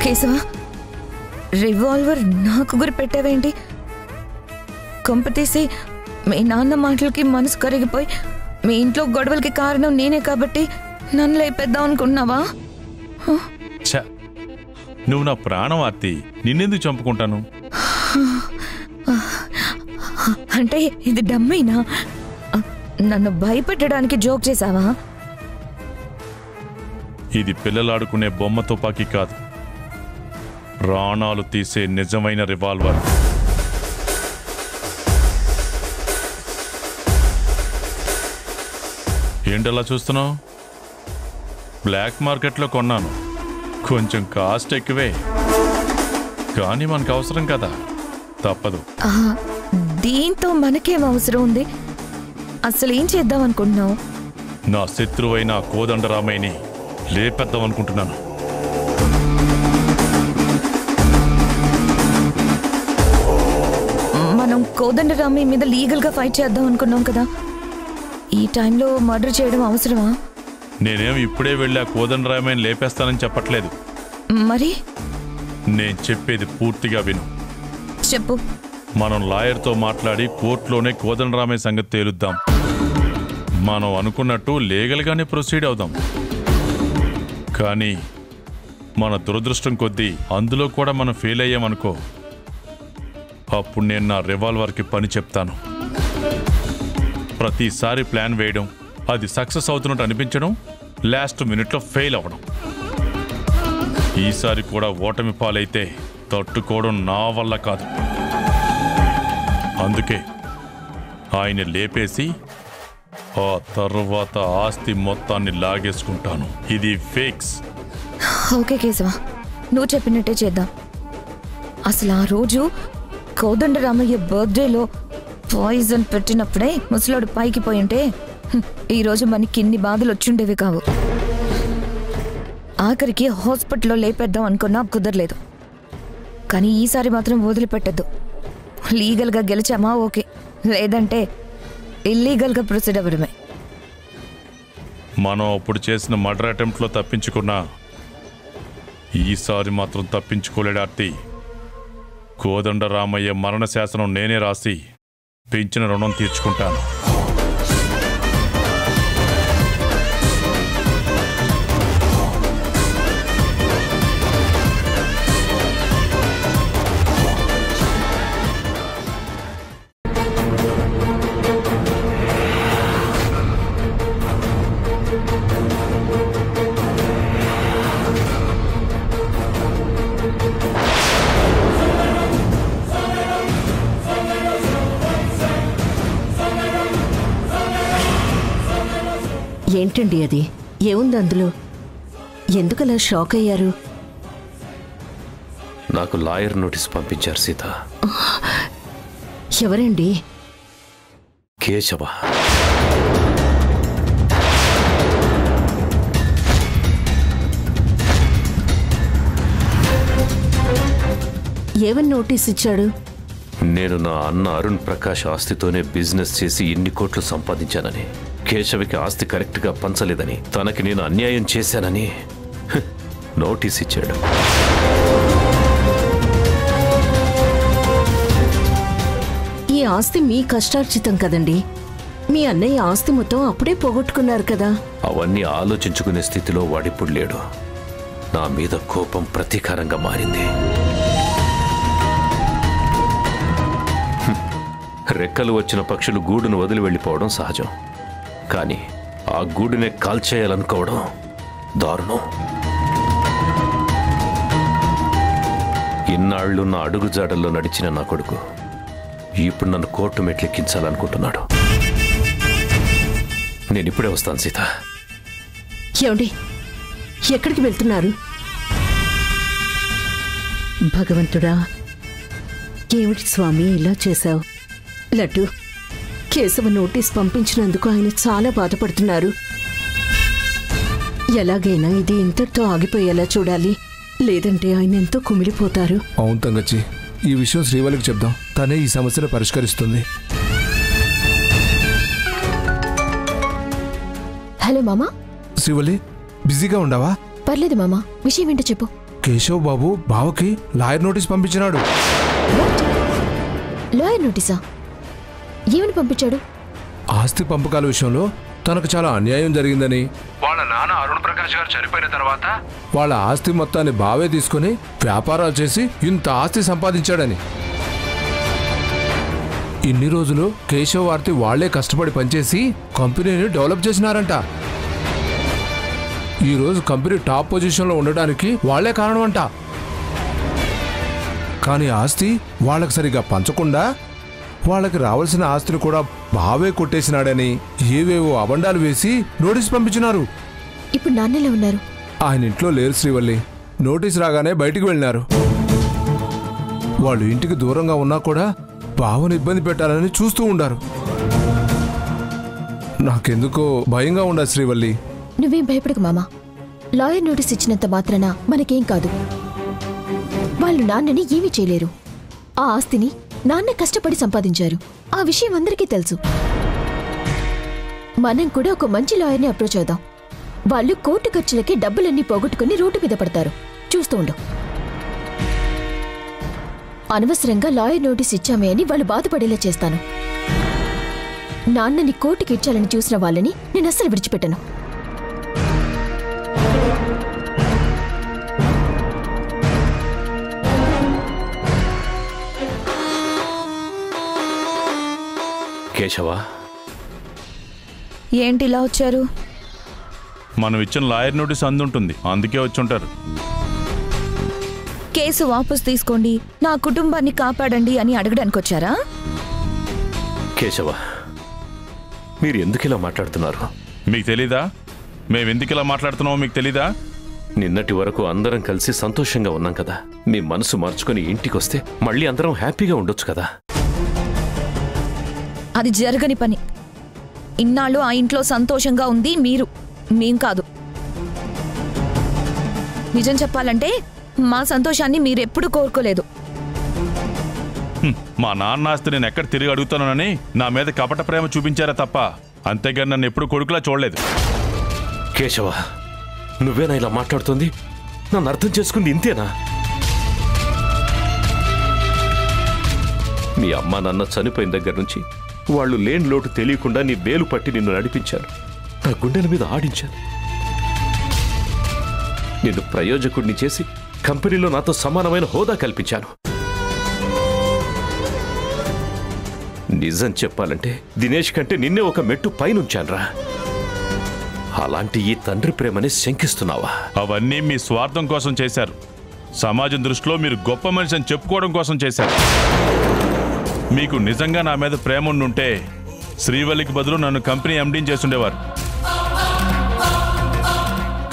కేశవ, రివాల్వర్ నాకు గురి పెట్టావేంటి? కొంప తీసి మీ నాన్న మాటలకి మనసు కరిగిపోయి మీ ఇంట్లో గొడవలకి కారణం నేనే కాబట్టి నన్ను లేపేద్దాం అనుకున్నావా? ఛ, నువ్వు నా ప్రాణం ఆర్తి, నిన్నెందుకు చంపుకుంటాను? అంటే ఇది డమ్మీనా? నన్ను భయపెట్టడానికి జోక్ చేసావా? ఇది పిల్లలాడుకునే బొమ్మ తుపాకీ కాదు, ప్రాణాలు తీసే నిజమైన రివాల్వర్. ఏంటలా చూస్తున్నావు? బ్లాక్ మార్కెట్లో కొన్నాను. కొంచెం కాస్ట్ ఎక్కువే, కానీ మనకు అవసరం కదా, తప్పదు. దీంతో మనకేం అవసరం ఉంది? అసలు ఏం చేద్దాం అనుకుంటున్నావు? నా శత్రువైన కోదండరామయ్యని లేపేద్దాం అనుకుంటున్నాను. మనం కోదండరామయ్య మీద లీగల్గా ఫైట్ చేద్దాం అనుకున్నాం కదా. ఈ టైంలో మర్డర్ చేయడం అవసరమా? నేనేం ఇప్పుడే వెళ్ళి ఆ కోదండరామయ్యని లేపేస్తానని చెప్పట్లేదు. మరి నేను చెప్పేది పూర్తిగా విను. చెప్పు. మనం లాయర్తో మాట్లాడి కోర్టులోనే కోదండరామయ్య సంగతి తేలుద్దాం. మనం అనుకున్నట్టు లీగల్గానే ప్రొసీడ్ అవుదాం. కానీ మన దురదృష్టం కొద్దీ అందులో కూడా మనం ఫెయిల్ అయ్యామనుకో, అప్పుడు నేను నా రివాల్వర్కి పని చెప్తాను. ప్రతిసారి ప్లాన్ వేయడం, అది సక్సెస్ అవుతున్నట్టు అనిపించడం, లాస్ట్ మినిట్లో ఫెయిల్ అవ్వడం. ఈసారి కూడా ఓటమి పాలైతే తట్టుకోవడం నా వల్ల కాదు. అందుకే ఆయన లేపేసి ఆ తర్వాత ఆస్తి మొత్తాన్ని లాగేసుకుంటాను. ఇది ఫిక్స్. ఓకే కేశవ, నువ్వు చెప్పినట్టే చేద్దాం. అసలు ఆ రోజు కోదండరామయ్య బర్త్డేలో పాయిజన్ పెట్టినప్పుడే ముసలాడు పైకి పోయింటే ఈరోజు మనకి ఇన్ని బాధలు వచ్చుండేవి కావు. ఆఖరికి హాస్పిటల్లో లేపేద్దాం అనుకున్నా కుదరలేదు. కానీ ఈసారి మాత్రం వదిలిపెట్టద్దు. లీగల్గా గెలిచామా ఓకే, లేదంటే ఇల్లీగల్గా ప్రొసీడ్ అవ్వడమే. మనం అప్పుడు చేసిన మర్డర్ అటెంప్ట్లో తప్పించుకున్నా ఈసారి మాత్రం తప్పించుకోలేడు ఆర్తి. కోదండరామయ్య మరణ శాసనం నేనే రాసి పెంచిన రుణం తీర్చుకుంటాను. ఏంటండి అది? ఏముంది అందులో? ఎందుకలా షాక్ అయ్యారు? నాకు లాయర్ నోటీస్ పంపించారు సీత. ఎవరండి? కేశవ. ఏమని నోటీస్ ఇచ్చాడు? నేను నా అన్న అరుణ్ ప్రకాష్ ఆస్తితోనే బిజినెస్ చేసి ఇన్ని కోట్లు సంపాదించానని, కేశవకి ఆస్తి కరెక్ట్గా పంచలేదని, తనకి నేను అన్యాయం చేశానని నోటీస్ ఇచ్చాడు. ఈ ఆస్తి మీ కష్టార్జితం కదండి. మీ అన్నయ్య ఆస్తి మొత్తం అప్పుడే పోగొట్టుకున్నారు కదా. అవన్నీ ఆలోచించుకునే స్థితిలో వాడిప్పుడు లేడు. నా మీద కోపం ప్రతీకారంగా మారింది. రెక్కలు వచ్చిన పక్షులు గూడును వదిలి వెళ్ళిపోవడం సహజం. కానీ ఆ గూడునే కాల్చేయాలనుకోవడం దారుణం. ఇన్నాళ్ళు నా అడుగుజాడల్లో నడిచిన నా కొడుకు ఇప్పుడు నన్ను కోర్టు మెట్లెక్కించాలనుకుంటున్నాడు. నేను ఇప్పుడే వస్తాను సీత. ఏమండి, ఎక్కడికి వెళ్తున్నారు? భగవంతుడా, ఏమిటి స్వామి ఇలా చేశావు? లడ్డు, కేశవ నోటీస్ పంపించినందుకు ఆయన చాలా బాధపడుతున్నారు. ఎలాగైనా ఇది ఇంతటితో ఆగిపోయేలా చూడాలి, లేదంటే ఆయన ఎంతో కుమిలిపోతారు. అవును తంగచ్చి, ఈ విషయం శ్రీవల్లికి చెప్దాం. తనే ఈ సమస్యను పరిష్కరిస్తుంది. హలో మామా. శ్రీవల్లి, బిజీగా ఉండవా? పర్లేదు మామా, విషయం ఏంటో చెప్పు. కేశవ్ బాబు బావకి లాయర్ నోటీస్ పంపించినాడు. లాయర్ నోటీసా? ఏమని పంపించాడు? ఆస్తి పంపకాల విషయంలో తనకు చాలా అన్యాయం జరిగిందని, వాళ్ళ నాన్న అరుణ్ ప్రకాష్ గారు చనిపోయిన తర్వాత వాళ్ళ ఆస్తి మొత్తాన్ని బావే తీసుకుని వ్యాపారాలు చేసి ఇంత ఆస్తి సంపాదించాడని. ఇన్ని రోజులు కేశవ్ ఆర్తి వాళ్లే కష్టపడి పనిచేసి కంపెనీని డెవలప్ చేసినారంట. ఈరోజు కంపెనీ టాప్ పొజిషన్లో ఉండడానికి వాళ్లే కారణం అంట. కానీ ఆస్తి వాళ్ళకి సరిగా పంచకుండా వాళ్ళకి రావాల్సిన ఆస్తిని కూడా బావే కొట్టేసినాడని ఏవేవో అబండాలు వేసి నోటీస్ పంపించినారు. ఇప్పుడు నాన్నెలా ఉన్నారు? ఆయన ఇంట్లో లేరు శ్రీవల్లి. నోటీస్ రాగానే బయటికి వెళ్ళినారు. వాళ్ళు ఇంటికి దూరంగా ఉన్నా కూడా బావను ఇబ్బంది పెట్టాలని చూస్తూ ఉండారు. నాకెందుకో భయంగా ఉండదు శ్రీవల్లి. నువ్వేం భయపడకు మామా. లాయర్ నోటీస్ ఇచ్చినంత మాత్రాన మనకేం కాదు. వాళ్ళు నాన్నని ఏమీ చేయలేరు. ఆ ఆస్తిని నాన్న కష్టపడి సంపాదించారు. ఆ విషయం అందరికీ తెలుసు. మనం కూడా ఒక మంచి లాయర్ని అప్రోచ్ అవుదాం. వాళ్ళు కోర్టు ఖర్చులకి డబ్బులన్నీ పోగొట్టుకుని రోడ్డు మీద పడతారు. చూస్తూ ఉండు. అనవసరంగా లాయర్ నోటీస్ ఇచ్చామే అని వాళ్ళు బాధపడేలా చేస్తాను. నాన్నని కోర్టుకి ఇచ్చాలని చూసిన వాళ్ళని నేను అస్సలు విడిచిపెట్టను. కేశవ, ఏంటి ఇలా వచ్చారు? మనం ఇచ్చిన లాయర్ నోటీస్ అందుంటుంది, అందుకే వచ్చుంటారు. కేసు వాపస్ తీసుకోండి, నా కుటుంబాన్ని కాపాడండి అని అడగడానికి వచ్చారా? కేశవ, మీరు ఎందుకు ఇలా మాట్లాడుతున్నారు? మీకు తెలీదా మేమెందుకు ఇలా మాట్లాడుతున్నామో? మీకు తెలీదా? నిన్నటి వరకు అందరం కలిసి సంతోషంగా ఉన్నాం కదా. మీ మనసు మార్చుకుని ఇంటికొస్తే మళ్ళీ అందరం హ్యాపీగా ఉండొచ్చు కదా. అది జరగని పని. ఇన్నాళ్ళు ఆ ఇంట్లో సంతోషంగా ఉంది మీరు, మేం కాదు. నిజం చెప్పాలంటే మా సంతోషాన్ని మీరెప్పుడు కోరుకోలేదు. మా నాన్న ఆస్తి నేను ఎక్కడ తిరిగి అడుగుతానని నా మీద కపట ప్రేమ చూపించారా తప్ప, అంతేగాని నన్ను ఎప్పుడు కొడుకులా చూడలేదు. కేశవ, నువ్వేనా ఇలా మాట్లాడుతుంది? నన్ను అర్థం చేసుకుంది ఇంతేనా? మీ అమ్మా నాన్న చనిపోయిన దగ్గర నుంచి వాళ్ళు లేని లోటు తెలియకుండా నీ వేలు పట్టి నిన్ను నడిపించాను, నా గుండెల మీద ఆడించాను. నిన్ను ప్రయోజకుడిని చేసి కంపెనీలో నాతో సమానమైన హోదా కల్పించాను. నిజం చెప్పాలంటే దినేష్ కంటే నిన్నే ఒక మెట్టు పైనుంచానురా. అలాంటి ఈ తండ్రి ప్రేమని శంకిస్తున్నావా? అవన్నీ మీ స్వార్థం కోసం చేశారు. సమాజం దృష్టిలో మీరు గొప్ప మనిషి అని చెప్పుకోవడం కోసం చేశారు. మీకు నిజంగా నా మీద ప్రేమ ఉండుంటే శ్రీవల్లికి బదులు నన్ను కంపెనీ ఎండీని చేస్తుండేవారు.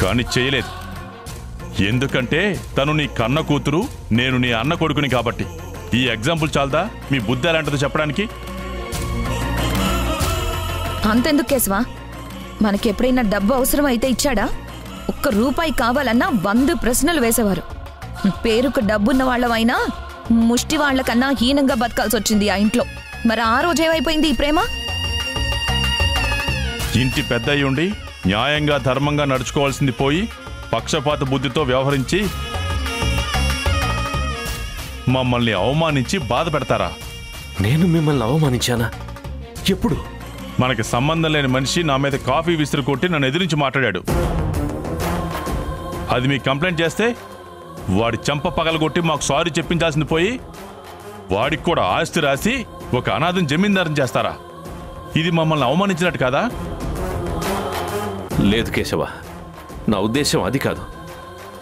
కానీ చేయలేదు. ఎందుకంటే తను నీ కన్న కూతురు, నేను నీ అన్న కొడుకుని కాబట్టి. ఈ ఎగ్జాంపుల్ చాలదా మీ బుద్ధి ఎలాంటిదో చెప్పడానికి? అంతెందుకు కేశవా, మనకెప్పుడైనా డబ్బు అవసరం అయితే ఇచ్చాడా? ఒక్క రూపాయి కావాలన్నా 100 ప్రశ్నలు వేసేవారు. పేరుకు డబ్బున్న వాళ్ళమైనా ముష్టి వాళ్లకన్నా హీనంగా బతకాల్సి వచ్చింది ఆ ఇంట్లో. మరి ఆ రోజు ఏమైపోయింది ఈ ప్రేమ? ఇంటి పెద్ద అయ్యుండి న్యాయంగా ధర్మంగా నడుచుకోవాల్సింది పోయి పక్షపాత బుద్ధితో వ్యవహరించి మమ్మల్ని అవమానించి బాధ పెడతారా? నేను మిమ్మల్ని అవమానించానా? ఎప్పుడు? మనకి సంబంధం లేని మనిషి నా మీద కాఫీ విసిరి కొట్టి నన్ను ఎదిరించి మాట్లాడాడు. అది మీకు కంప్లైంట్ చేస్తే వాడి చెంప పగలగొట్టి మాకు సారీ చెప్పించాల్సింది పోయి వాడికి కూడా ఆస్తి రాసి ఒక అనాథం జమీందారం చేస్తారా? ఇది మమ్మల్ని అవమానించినట్టు కాదా? లేదు కేశవ, నా ఉద్దేశం అది కాదు.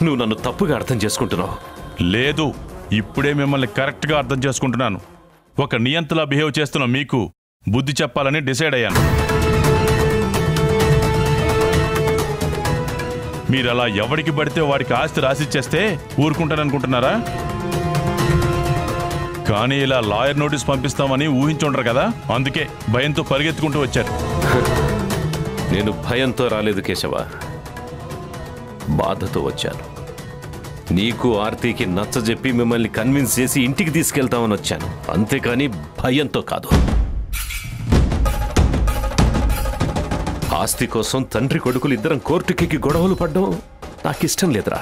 నువ్వు నన్ను తప్పుగా అర్థం చేసుకుంటున్నావు. లేదు, ఇప్పుడే మిమ్మల్ని కరెక్ట్గా అర్థం చేసుకుంటున్నాను. ఒక నియంతలా బిహేవ్ చేస్తున్న మీకు బుద్ధి చెప్పాలని డిసైడ్ అయ్యాను. మీరు అలా ఎవడికి పడితే వాడికి ఆస్తి రాసిచ్చేస్తే ఊరుకుంటారనుకుంటున్నారా? కానీ ఇలా లాయర్ నోటీస్ పంపిస్తామని ఊహించుండరు కదా, అందుకే భయంతో పరిగెత్తుకుంటూ వచ్చారు. నేను భయంతో రాలేదు కేశవ, బాధతో వచ్చాను. నీకు ఆర్తికి నచ్చజెప్పి మిమ్మల్ని కన్విన్స్ చేసి ఇంటికి తీసుకెళ్తామని వచ్చాను, అంతేకాని భయంతో కాదు. ఆస్తి కోసం తండ్రి కొడుకులు ఇద్దరం కోర్టుకి గొడవలు పడ్డం నాకిష్టం లేదురా.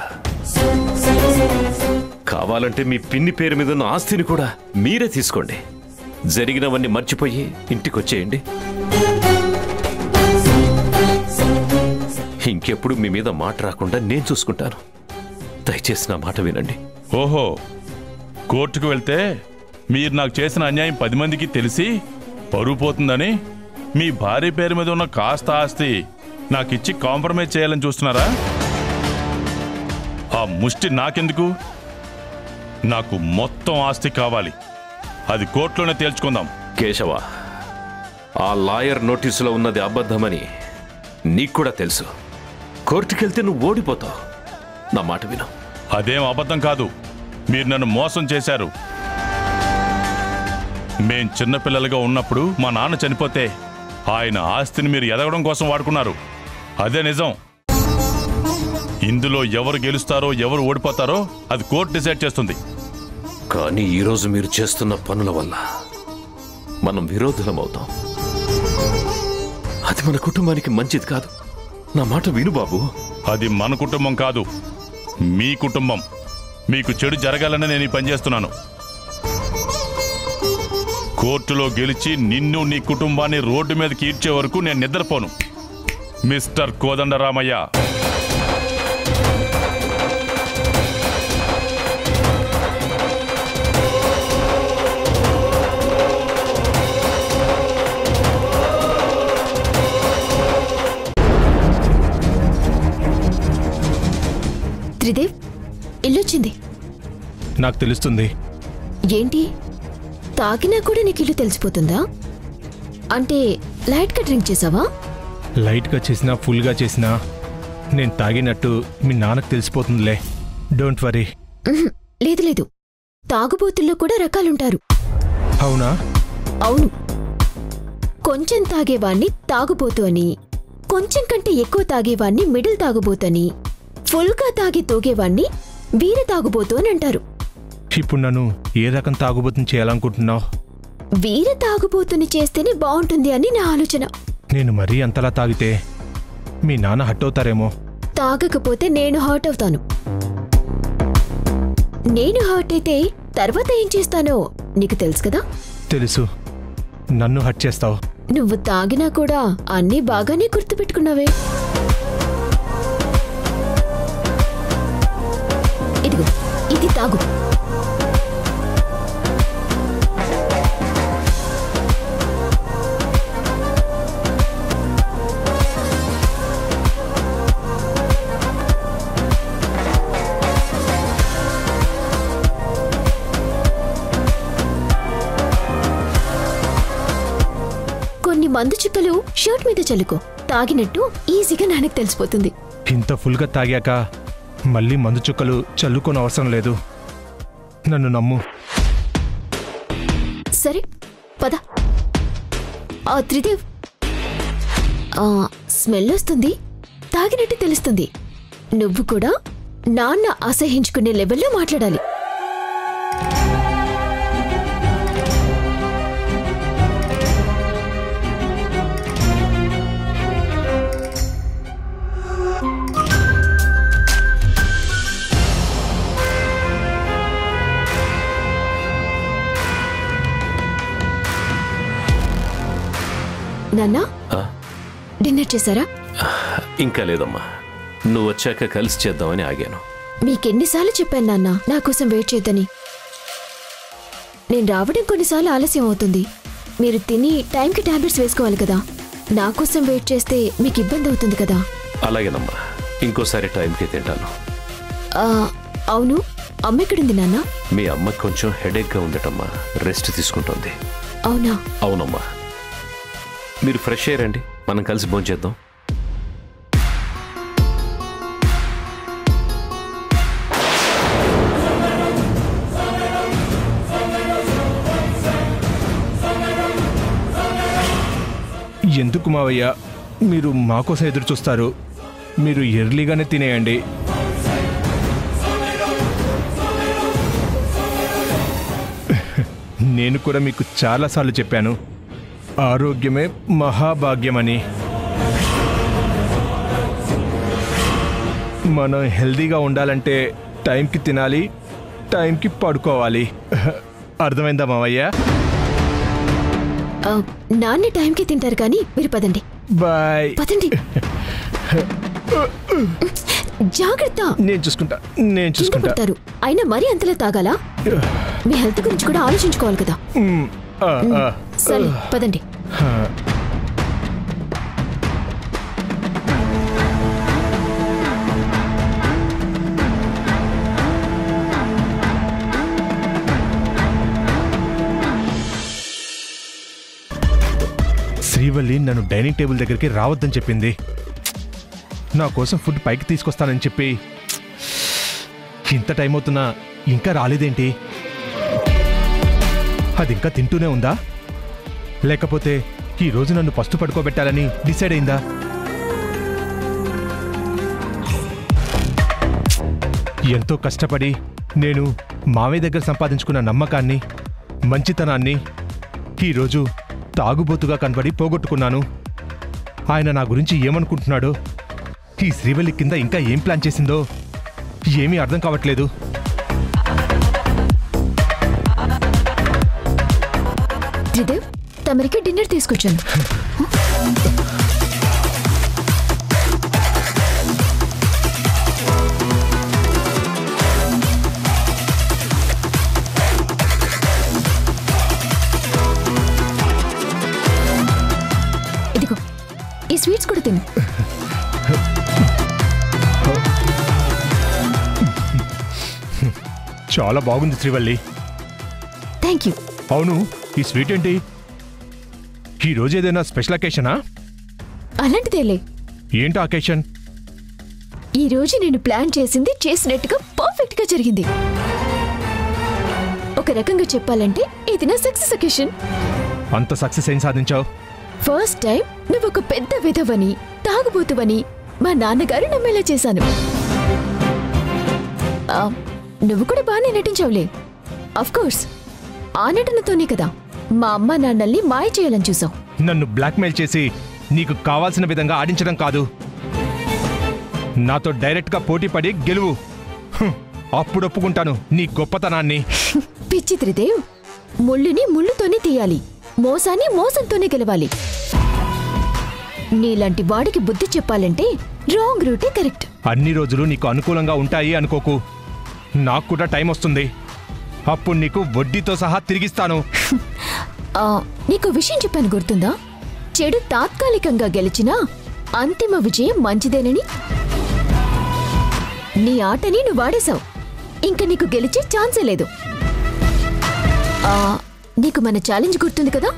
కావాలంటే మీ పిన్ని పేరు మీద ఉన్న ఆస్తిని కూడా మీరే తీసుకోండి. జరిగినవన్నీ మర్చిపోయి ఇంటికొచ్చేయండి. ఇంకెప్పుడు మీ మీద మాట రాకుండా నేను చూసుకుంటాను. దయచేసి నా మాట వినండి. ఓహో, కోర్టుకు వెళ్తే మీరు నాకు చేసిన అన్యాయం 10 మందికి తెలిసి పరువు పోతుందని మీ భార్య పేరు మీద ఉన్న కాస్త ఆస్తి నాకిచ్చి కాంప్రమైజ్ చేయాలని చూస్తున్నారా? ఆ ముష్టి నాకెందుకు? నాకు మొత్తం ఆస్తి కావాలి. అది కోర్టులోనే తేల్చుకుందాం. కేశవ, ఆ లాయర్ నోటీసులో ఉన్నది అబద్ధమని నీకు కూడా తెలుసు. కోర్టుకెళ్తే నువ్వు ఓడిపోతావు. నా మాట విను. అదేం అబద్ధం కాదు. మీరు నన్ను మోసం చేశారు. మేం చిన్నపిల్లలుగా ఉన్నప్పుడు మా నాన్న చనిపోతే ఆయన ఆస్తిని మీరు ఎదగడం కోసం వాడుకున్నారు. అదే నిజం. ఇందులో ఎవరు గెలుస్తారో ఎవరు ఓడిపోతారో అది కోర్టు డిసైడ్ చేస్తుంది. కానీ ఈరోజు మీరు చేస్తున్న పనుల వల్ల మనం విరోధులం అవుతాం. అది మన కుటుంబానికి మంచిది కాదు. నా మాట విను బాబు. అది మన కుటుంబం కాదు, మీ కుటుంబం. మీకు చెడు జరగాలని నేను ఈ పని చేస్తున్నాను. కోర్టులో గెలిచి నిన్ను నీ కుటుంబాన్ని రోడ్డు మీదకి ఈడ్చే వరకు నేను నిద్రపోను. మిస్టర్ కోదండరామయ్య. నాకు తెలుస్తుంది. ఏంటి తాగినా కూడా నీకు ఇల్లు తెలిసిపోతుందా? అంటే లైట్గా డ్రింక్ చేసావా? లైట్గా చేసినా ఫుల్గా చేసినా నేను తాగినట్టు మీ నాన్నకు తెలిసిపోతుందిలే. Don't worry. లేదు లేదు, తాగుబోతుల్లో కూడా రకాలుంటారు. అవునా? అవును. కొంచెం తాగేవాణ్ణి తాగుబోతు అని, కొంచెం కంటే ఎక్కువ తాగేవాణ్ణి మిడిల్ తాగుబోతని, ఫుల్గా తాగి తోగేవాణ్ణి వీర తాగుబోతు అని అంటారు. ఇప్పుడు నన్ను ఏ రకం తాగుబోతుని చేయాలనుకుంటున్నావు? వీర తాగుబోతుని చేస్తేనే బాగుంటుంది అని నా ఆలోచన. నేను మరీ అంతలా తాగితే మీ నాన్న హట్ అవుతారేమో. తాగకపోతే నేను హర్ట్ అవుతాను. నేను హర్ట్ అయితే తర్వాత ఏం చేస్తానో నీకు తెలుసు కదా? తెలుసు. నన్ను హట్ చేస్తావు. నువ్వు తాగినా కూడా అన్నీ బాగానే గుర్తుపెట్టుకున్నావే. ఇదిగో ఇది తాగు. కొన్ని మందు చుక్కలు షర్ట్ మీద చల్లుకో. తాగినట్టు ఈజీగా నాన్నకు తెలిసిపోతుంది. ఇంత ఫుల్గా తాగాక మళ్ళీ మందు చుక్కలు చల్లుకోని అవసరం లేదు. నన్ను నమ్ము. సరే పద. త్రిదేవ్, స్మెల్ వస్తుంది, తాగినట్టు తెలుస్తుంది. నువ్వు కూడా నాన్న అసహించుకునే లెవెల్లో మాట్లాడాలి. నాన్నా, డిన్నర్ చేశారా? ఇంకా లేదమ్మా, నువ్వు వచ్చాక కలిసి చేద్దామని ఆగాను. మీకెన్నిసార్లు చెప్పాను నాన్న నా కోసం వెయిట్ చేద్దని. నేను రావడం కొన్నిసార్లు ఆలస్యం అవుతుంది. మీరు తిని టైంకి టాబ్లెట్స్ వేసుకోవాలి కదా. నా కోసం వెయిట్ చేస్తే మీకు ఇబ్బంది అవుతుంది కదా. అలాగేనమ్మా, ఇంకోసారి టైంకి తింటాను. అవును, అమ్మ ఎక్కడుంది నాన్న? మీ అమ్మకి కొంచెం హెడేక్గా ఉందటమ్మా, రెస్ట్ తీసుకుంటుంది. అవునా? అవునమ్మా. మీరు ఫ్రెష్ అయ్యారండి, మనం కలిసి భోంచేద్దాం. ఎందుకు మావయ్య మీరు మా కోసం ఎదురు చూస్తారు? మీరు ఎర్లీగానే తినేయండి. నేను కూడా మీకు చాలాసార్లు చెప్పాను, ఆరోగ్యమే మహాభాగ్యమని. మనం హెల్దీగా ఉండాలంటే టైంకి తినాలి, టైంకి పడుకోవాలి. అర్థమైందా మావయ్య? నాన్న టైంకి తింటారు కానీ మీరు పదండి. బాయ్. పదండి. జాగ్రత్త. నేను చూసుకుంటా. అయినా మరీ అంతలా తాగాలా? మీ హెల్త్ గురించి కూడా ఆలోచించుకోవాలి కదా. సరే పదండి. శ్రీవల్లి నన్ను డైనింగ్ టేబుల్ దగ్గరికి రావద్దని చెప్పింది. నా కోసం ఫుడ్ పైకి తీసుకొస్తానని చెప్పి ఇంత టైం అవుతున్నా ఇంకా రాలేదేంటి? అది ఇంకా తింటూనే ఉందా, లేకపోతే ఈరోజు నన్ను పస్తు పడుకోబెట్టాలని డిసైడ్ అయిందా? ఎంతో కష్టపడి నేను మావయ్య దగ్గర సంపాదించుకున్న నమ్మకాన్ని, మంచితనాన్ని ఈరోజు తాగుబోతుగా కనబడి పోగొట్టుకున్నాను. ఆయన నా గురించి ఏమనుకుంటున్నాడో, ఈ శ్రీవల్లి కింద ఇంకా ఏం ప్లాన్ చేసిందో ఏమీ అర్థం కావట్లేదు. త్రిదేవ్, తమరికి డిన్నర్ తీసుకొచ్చాను. ఇదిగో ఈ స్వీట్స్ కూడా తిను. చాలా బాగుంది శ్రీవల్లి. Thank you. అవును, ఈ స్వీట్ ఏంటి? ఈ రోజు ఏదైనా స్పెషల్ అకేషనా? అలాంటిదేలే. ఏంటో అకేషన్? ఈ రోజు నేను ప్లాన్ చేసింది చేసినట్టుగా పర్ఫెక్ట్ గా జరిగింది. ఒక రకంగా చెప్పాలంటే ఇది నా సక్సెస్ అకేషన్. అంత సక్సెస్ ఏం సాధించావు? ఫస్ట్ టైం నువ్వు ఒక పెద్ద విధవని, తాగుబోతువని మా నాన్నగారు నమ్మేలా చేశాను. నువ్వు కూడా బాగానే నటించావులే. అఫ్ కోర్స్ ఆ నటనతోనే కదా మా అమ్మ నాన్నల్ని మాయ చేయాలని చూసావు. నన్ను బ్లాక్మెయిల్ చేసి నీకు కావాల్సిన విధంగా ఆడించడం కాదు, నాతో డైరెక్ట్గా పోటీ పడి గెలువు. అప్పుడు ఒప్పుకుంటాను నీ గొప్పతనాన్ని. పిచ్చి త్రిదేవ్, ముళ్ళుని ముళ్ళుతోనే తీయాలి, మోసాన్ని మోసంతోనే గెలవాలి. నీలాంటి వాడికి బుద్ధి చెప్పాలంటే రాంగ్ రూటే కరెక్ట్. అన్ని రోజులు నీకు అనుకూలంగా ఉంటాయి అనుకోకు. నాకు కూడా టైం వస్తుంది, అప్పుడు నీకు వడ్డీతో సహా తిరిగిస్తాను. నీకు విషయం చెప్పాను గుర్తుందా? చెడు తాత్కాలికంగా గెలిచినా అంతిమ విజయం మంచిదేనని. నీ ఆటని నువ్వు వాడేశావు, ఇంక నీకు గెలిచే ఛాన్సే లేదు. నీకు మన ఛాలెంజ్ గుర్తుంది కదా?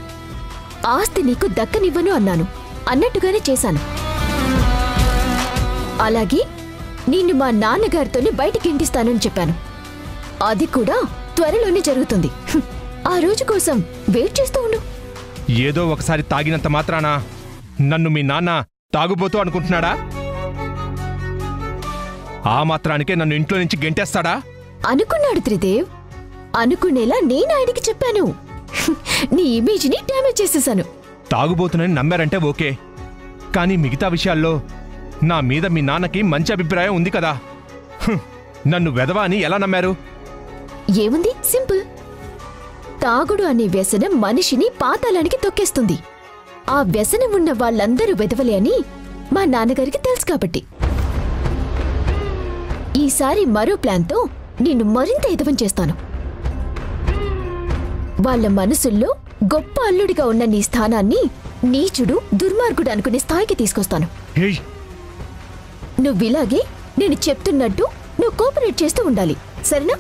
ఆస్తి నీకు దక్కనివ్వను అన్నాను, అన్నట్టుగానే చేశాను. అలాగే నిన్ను మా నాన్నగారితోనే బయటికి ఇంటిస్తానని చెప్పాను. అది కూడా త్వరలోనే జరుగుతుంది. ఆ రోజు కోసం వెయిట్ చేస్తూ ఉండు. ఏదో ఒకసారి తాగినంత మాత్రాన నన్ను మీ నాన్న తాగుబోతూ అనుకుంటున్నాడా? ఆ మాత్రానికే నన్ను ఇంట్లో నుంచి గెంటేస్తాడా? అనుకున్నాడు త్రిదేవ్, అనుకునేలా నేను ఆయనకి చెప్పాను. నీ ఇమేజ్ని డ్యామేజ్ చేసేశాను. తాగుబోతునని నమ్మారంటే ఓకే, కానీ మిగతా విషయాల్లో నా మీద మీ నాన్నకి మంచి అభిప్రాయం ఉంది కదా. నన్ను వెధవా అని ఎలా నమ్మారు? ఏముంది, సింపుల్. తాగుడు అనే వ్యసనం మనిషిని పాతాళానికి తొక్కేస్తుంది. ఆ వ్యసనం ఉన్న వాళ్ళందరూ వెధవలే అని మా నాన్నగారికి తెలుసు కాబట్టి ఈసారి మరో ప్లాన్తో నిన్ను మరింత ఎదవం చేస్తాను. వాళ్ళ మనసుల్లో గొప్ప అల్లుడిగా ఉన్న నీ స్థానాన్ని నీచుడు, దుర్మార్గుడు అనుకునే స్థాయికి తీసుకొస్తాను. నువ్విలాగే నేను చెప్తున్నట్టు నువ్వు కోఆపరేట్ చేస్తూ ఉండాలి, సరేనా?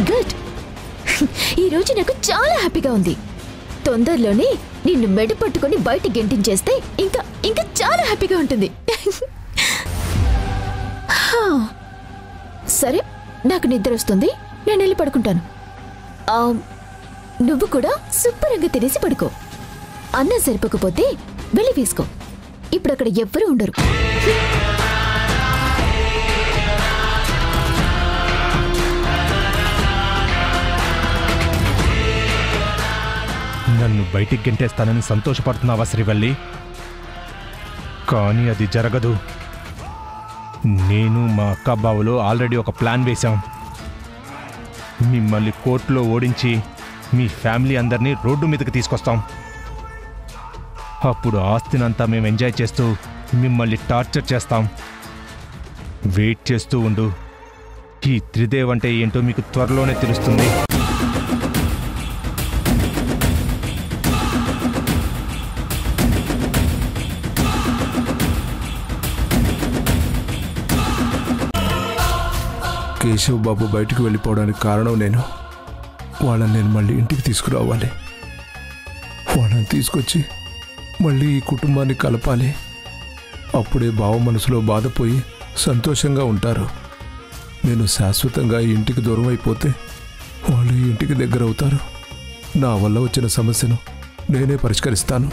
గుడ్. ఈరోజు నాకు చాలా హ్యాపీగా ఉంది. తొందరలోనే నిన్ను మెడ పట్టుకుని బయట గెంటించేస్తే ఇంకా ఇంకా చాలా హ్యాపీగా ఉంటుంది. సరే, నాకు నిద్ర వస్తుంది, నేను వెళ్ళి పడుకుంటాను. నువ్వు కూడా శుభ్రంగా తినేసి పడుకో. అన్నం సరిపోకపోతే వెళ్ళి వేసుకో. ఇప్పుడు అక్కడ ఎవ్వరూ ఉండరు. నన్ను బయటికి గెంటేస్తానని సంతోషపడుతున్నావా శ్రీవల్లి? కానీ అది జరగదు. నేను మా అక్క బావలో ఆల్రెడీ ఒక ప్లాన్ వేశాం. మిమ్మల్ని కోర్టులో ఓడించి మీ ఫ్యామిలీ అందరినీ రోడ్డు మీదకి తీసుకొస్తాం. అప్పుడు ఆస్తినంతా మేము ఎంజాయ్ చేస్తూ మిమ్మల్ని టార్చర్ చేస్తాం. వెయిట్ చేస్తూ ఉండు. ఈ త్రిదేవ్ అంటే ఏంటో మీకు త్వరలోనే తెలుస్తుంది. కేశవ్ బాబు బయటకు వెళ్ళిపోవడానికి కారణం నేను. వాళ్ళని నేను మళ్ళీ ఇంటికి తీసుకురావాలి. వాళ్ళని తీసుకొచ్చి మళ్ళీ ఈ కుటుంబాన్ని కలపాలి. అప్పుడే బావ మనసులో బాధపోయి సంతోషంగా ఉంటారు. నేను శాశ్వతంగా ఈ ఇంటికి దూరం అయిపోతే వాళ్ళు ఈ ఇంటికి దగ్గర అవుతారు. నా వల్ల వచ్చిన సమస్యను నేనే పరిష్కరిస్తాను.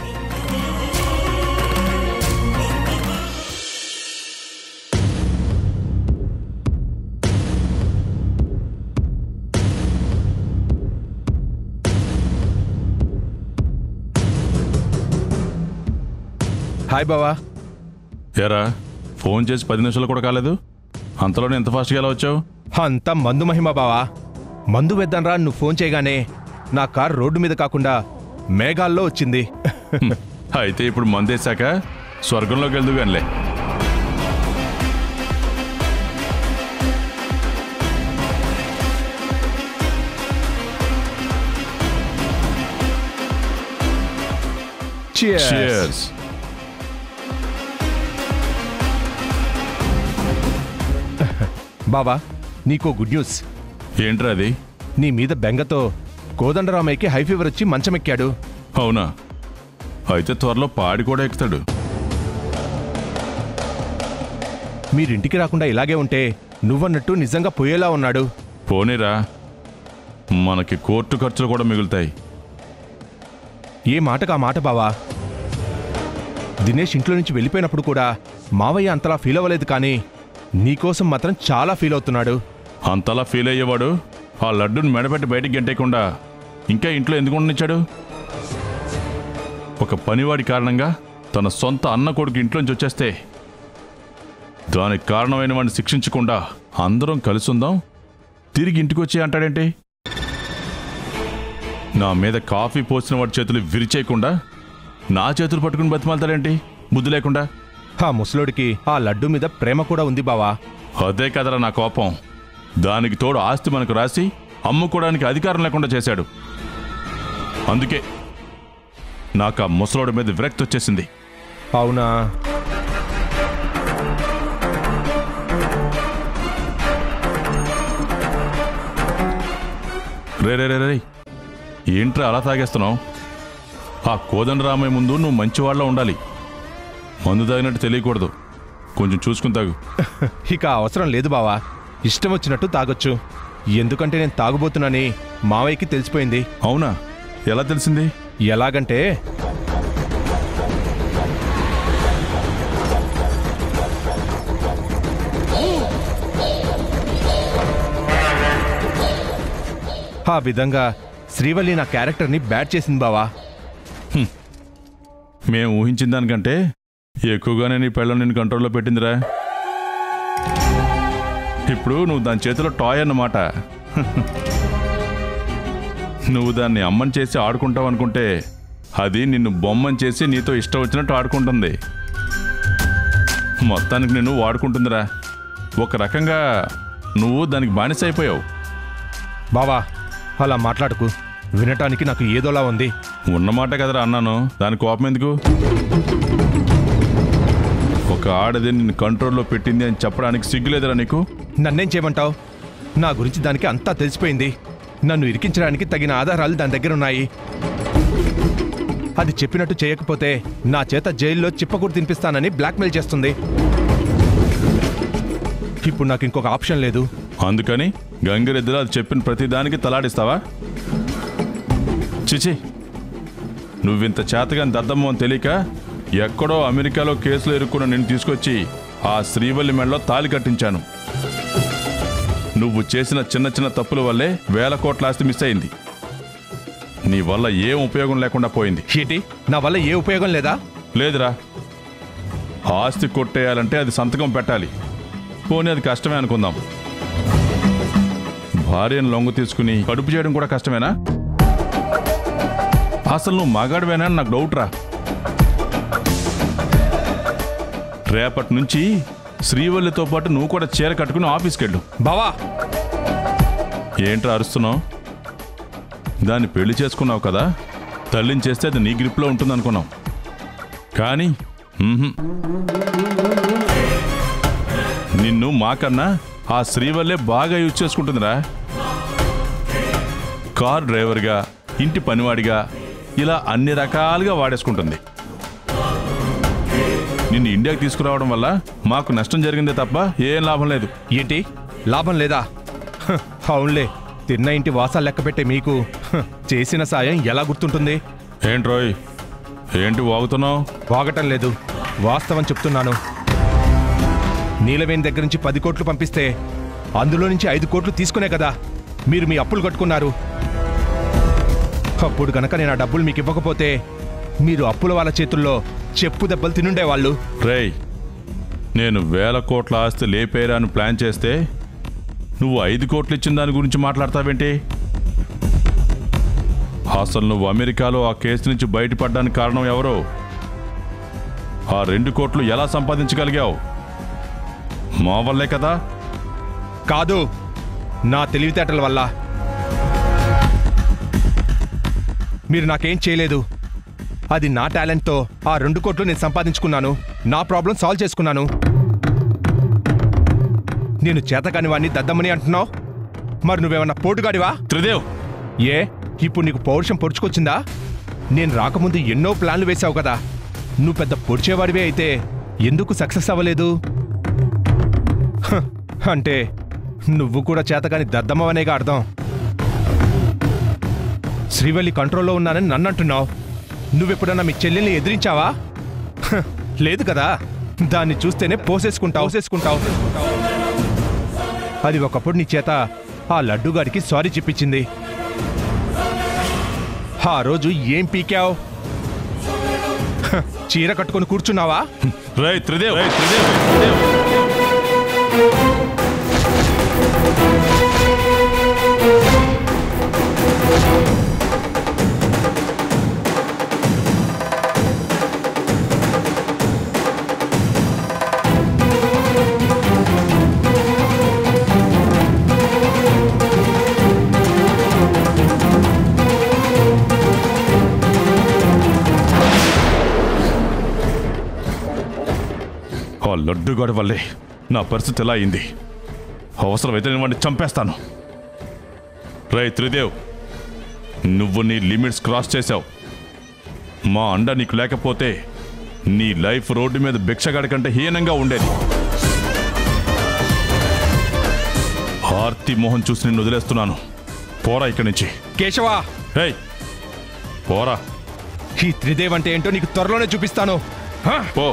హాయ్ బావా. ఎరా, ఫోన్ చేసి 10 నిమిషాలు కూడా కాలేదు, అంతలోనే ఎంత ఫాస్ట్గా ఎలా వచ్చావు? అంతా మందు మహిమ బావా. మందు వెద్దనరా నువ్వు ఫోన్ చేయగానే నా కారు రోడ్డు మీద కాకుండా మేఘాల్లో వచ్చింది. అయితే ఇప్పుడు మందేశాక స్వర్గంలోకి వెళ్దు గానిలే. Cheers. బావా, నీకో గుడ్ న్యూస్. ఏంట్రా అది? నీ మీద బెంగతో కోదండరామయ్యకి హై ఫీవర్ వచ్చి మంచమెక్కాడు. అవునా? అయితే త్వరలో పాడి కూడా ఎక్కుతాడు. మీరింటికి రాకుండా ఇలాగే ఉంటే నువ్వన్నట్టు నిజంగా పోయేలా ఉన్నాడు. పోనీరా, మనకి కోర్టు ఖర్చులు కూడా మిగులుతాయి. ఏ మాటకా మాట బావా. దినేష్ ఇంట్లో నుంచి వెళ్ళిపోయినప్పుడు కూడా మావయ్య అంతలా ఫీల్ అవ్వలేదు, కానీ నీకోసం మాత్రం చాలా ఫీల్ అవుతున్నాడు. అంతలా ఫీల్ అయ్యేవాడు ఆ లడ్డుని మెడపెట్టి బయటికి గెంటేయకుండా ఇంకా ఇంట్లో ఎందుకు ఉండనిచ్చాడు? ఒక పనివాడి కారణంగా తన సొంత అన్న కొడుకు ఇంట్లోంచి వచ్చేస్తే దానికి కారణమైన వాడిని శిక్షించకుండా అందరం కలిసి ఉందాం, తిరిగి ఇంటికి వచ్చి అంటాడేంటి? నా మీద కాఫీ పోసిన వాడి చేతులు విరిచేయకుండా నా చేతులు పట్టుకుని బతిమాలతాడేంటి బుద్ధి లేకుండా? ఆ ముసలోడికి ఆ లడ్డు మీద ప్రేమ కూడా ఉంది బావా. అదే కదరా నా కోపం. దానికి తోడు ఆస్తి మనకు రాసి అమ్ముకోవడానికి అధికారం లేకుండా చేశాడు. అందుకే నాకు ఆ ముసలోడి మీద విరక్తి వచ్చేసింది. అవునా? రే రే రే రే ఏంట్రా అలా తాగేస్తున్నావు? ఆ కోదండరామయ్య ముందు నువ్వు మంచివాళ్ళ ఉండాలి. మందు తాగినట్టు తెలియకూడదు. కొంచెం చూసుకుని తాగు. ఇక అవసరం లేదు బావా, ఇష్టం వచ్చినట్టు తాగొచ్చు. ఎందుకంటే నేను తాగుబోతున్నానని మావయ్యకి తెలిసిపోయింది. అవునా? ఎలా తెలిసింది? ఎలాగంటే ఆ విధంగా శ్రీవల్లి నా క్యారెక్టర్ని బ్యాడ్ చేసింది బావా. మేము ఊహించిన దానికంటే ఎక్కువగానే నీ పెళ్ళం నిన్ను కంట్రోల్లో పెట్టిందిరా. ఇప్పుడు నువ్వు దాని చేతిలో టాయ్ అన్నమాట. నువ్వు దాన్ని అమ్మని చేసి ఆడుకుంటావు అనుకుంటే అది నిన్ను బొమ్మని చేసి నీతో ఇష్టం వచ్చినట్టు ఆడుకుంటుంది. మొత్తానికి నిన్ను వాడుకుంటుందిరా. ఒక రకంగా నువ్వు దానికి బానిస అయిపోయావు. బావా అలా మాట్లాడుకు, వినటానికి నాకు ఏదోలా ఉంది. ఉన్నమాట కదరా అన్నాను, దాని కోపం ఎందుకు? ఒక ఆడది నిన్ను కంట్రోల్లో పెట్టింది అని చెప్పడానికి సిగ్గులేదురా నీకు? నన్నేం చేయమంటావు? నా గురించి దానికి అంతా తెలిసిపోయింది. నన్ను ఇరికించడానికి తగిన ఆధారాలు దాని దగ్గర ఉన్నాయి. అది చెప్పినట్టు చేయకపోతే నా చేత జైల్లో చిప్పకూడు తినిపిస్తానని బ్లాక్మెయిల్ చేస్తుంది. ఇప్పుడు నాకు ఇంకొక ఆప్షన్ లేదు. అందుకని గంగిరెద్దులో అది చెప్పిన ప్రతిదానికి తలాడిస్తావా? చిచి, నువ్వింత చేతగాని దద్దమ్మ అని తెలియక ఎక్కడో అమెరికాలో కేసులో ఇరుక్కున్న నిన్ను తీసుకొచ్చి ఆ శ్రీవల్లి మెడలో తాళి కట్టించాను. నువ్వు చేసిన చిన్న చిన్న తప్పుల వల్లే 1000 కోట్ల ఆస్తి మిస్ అయింది. నీ వల్ల ఏం ఉపయోగం లేకుండా పోయింది. ఏంటి, నా వల్ల ఏ ఉపయోగం లేదా? లేదురా. ఆస్తి కొట్టేయాలంటే అది సంతకం పెట్టాలి. పోనీ అది కష్టమే అనుకుందాం. భార్యను లొంగ తీసుకుని కడుపు చేయడం కూడా కష్టమేనా? అసలు నువ్వు మగాడివేనా అని నాకు డౌట్ రా. రేపటి నుంచి శ్రీవల్లితో పాటు నువ్వు కూడా చీర కట్టుకుని ఆఫీస్కి వెళ్ళు. బావా ఏంట్రా అరుస్తున్నావు? దాన్ని పెళ్లి చేసుకున్నావు కదా, తల్లిని చేస్తే అది నీ గ్రిప్లో ఉంటుంది అనుకున్నావు. కానీ నిన్ను మాకన్నా ఆ శ్రీవల్లే బాగా యూజ్ చేసుకుంటుందిరా. కార్ డ్రైవర్గా, ఇంటి పనివాడిగా, ఇలా అన్ని రకాలుగా వాడేసుకుంటుంది. నిన్ను ఇండియాకి తీసుకురావడం వల్ల మాకు నష్టం జరిగిందే తప్ప ఏం లాభం లేదు. ఏంటి లాభం లేదా? అవునులే, తిన్న ఇంటి వాసాలు లెక్క పెట్టే మీకు చేసిన సాయం ఎలా గుర్తుంటుంది? ఏంట్రోయ్, ఏంటి వాగుతున్నావు? వాగటం లేదు, వాస్తవం చెప్తున్నాను. నీలవేణి దగ్గర నుంచి 10 కోట్లు పంపిస్తే అందులో నుంచి 5 కోట్లు తీసుకునే కదా మీరు మీ అప్పులు కట్టుకున్నారు. అప్పుడు గనక నేను ఆ డబ్బులు మీకు ఇవ్వకపోతే మీరు అప్పుల వాళ్ళ చేతుల్లో చెప్పు దెబ్బలు తినుండేవాళ్ళు. రేయ్, నేను 1000 కోట్ల ఆస్తి లేపేరా అని ప్లాన్ చేస్తే నువ్వు 5 కోట్లు ఇచ్చిన దాని గురించి మాట్లాడతావేంటి? అసలు నువ్వు అమెరికాలో ఆ కేసు నుంచి బయటపడడానికి కారణం ఎవరో? ఆ 2 కోట్లు ఎలా సంపాదించగలిగావు? మా వల్లే కదా? కాదు, నా తెలివితేటల వల్ల. మీరు నాకేం చేయలేదు. అది నా టాలెంట్తో ఆ 2 కోట్లు నేను సంపాదించుకున్నాను. నా ప్రాబ్లం సాల్వ్ చేసుకున్నాను. నేను చేతకాని వాణ్ణి దద్దమ్మని అంటున్నావు? మరి నువ్వేమన్నా పోటుగాడివా? త్రిదేవ్, ఏ ఇప్పుడు నీకు పౌరుషం పొడుచుకొచ్చిందా? నేను రాకముందు ఎన్నో ప్లాన్లు వేశావు కదా. నువ్వు పెద్ద పొడిచేవాడివే అయితే ఎందుకు సక్సెస్ అవ్వలేదు? అంటే నువ్వు కూడా చేతకాని దద్దమ్మవనేగా అర్థం. శ్రీవల్లి కంట్రోల్లో ఉన్నానని నన్ను అంటున్నావు. నువ్వెప్పుడన్నా మీ చెల్లెల్ని ఎదిరించావా? లేదు కదా. దాన్ని చూస్తేనే పోసేసుకుంటావు. అది ఒకప్పుడు నీ చేత ఆ లడ్డుగాడికి సారీ చెప్పించింది. ఆ రోజు ఏం పీకావు? చీర కట్టుకొని కూర్చున్నావా? రేయ్ త్రిదేవ్, ఆ లడ్డుగాడి వల్లే నా పరిస్థితి ఎలా అయింది. అవసరమైతే నేను వాడిని చంపేస్తాను. రేయ్ త్రిదేవ్, నువ్వు నీ లిమిట్స్ క్రాస్ చేశావు. మా అండ నీకు లేకపోతే నీ లైఫ్ రోడ్డు మీద భిక్షగాడి కంటే హీనంగా ఉండేది. ఆర్తి మోహన్ చూసి నిన్ను వదిలేస్తున్నాను. పోరా ఇక్కడి నుంచి. కేశవా, రేయ్ పోరా. ఈ త్రిదేవ్ అంటే ఏంటో నీకు త్వరలోనే చూపిస్తాను. పో.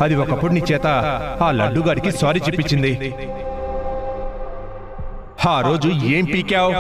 అది ఒకప్పుడు నీ చేత ఆ లడ్డుగాడికి సారీ చెప్పించింది. ఆ రోజు ఏం పీకావు?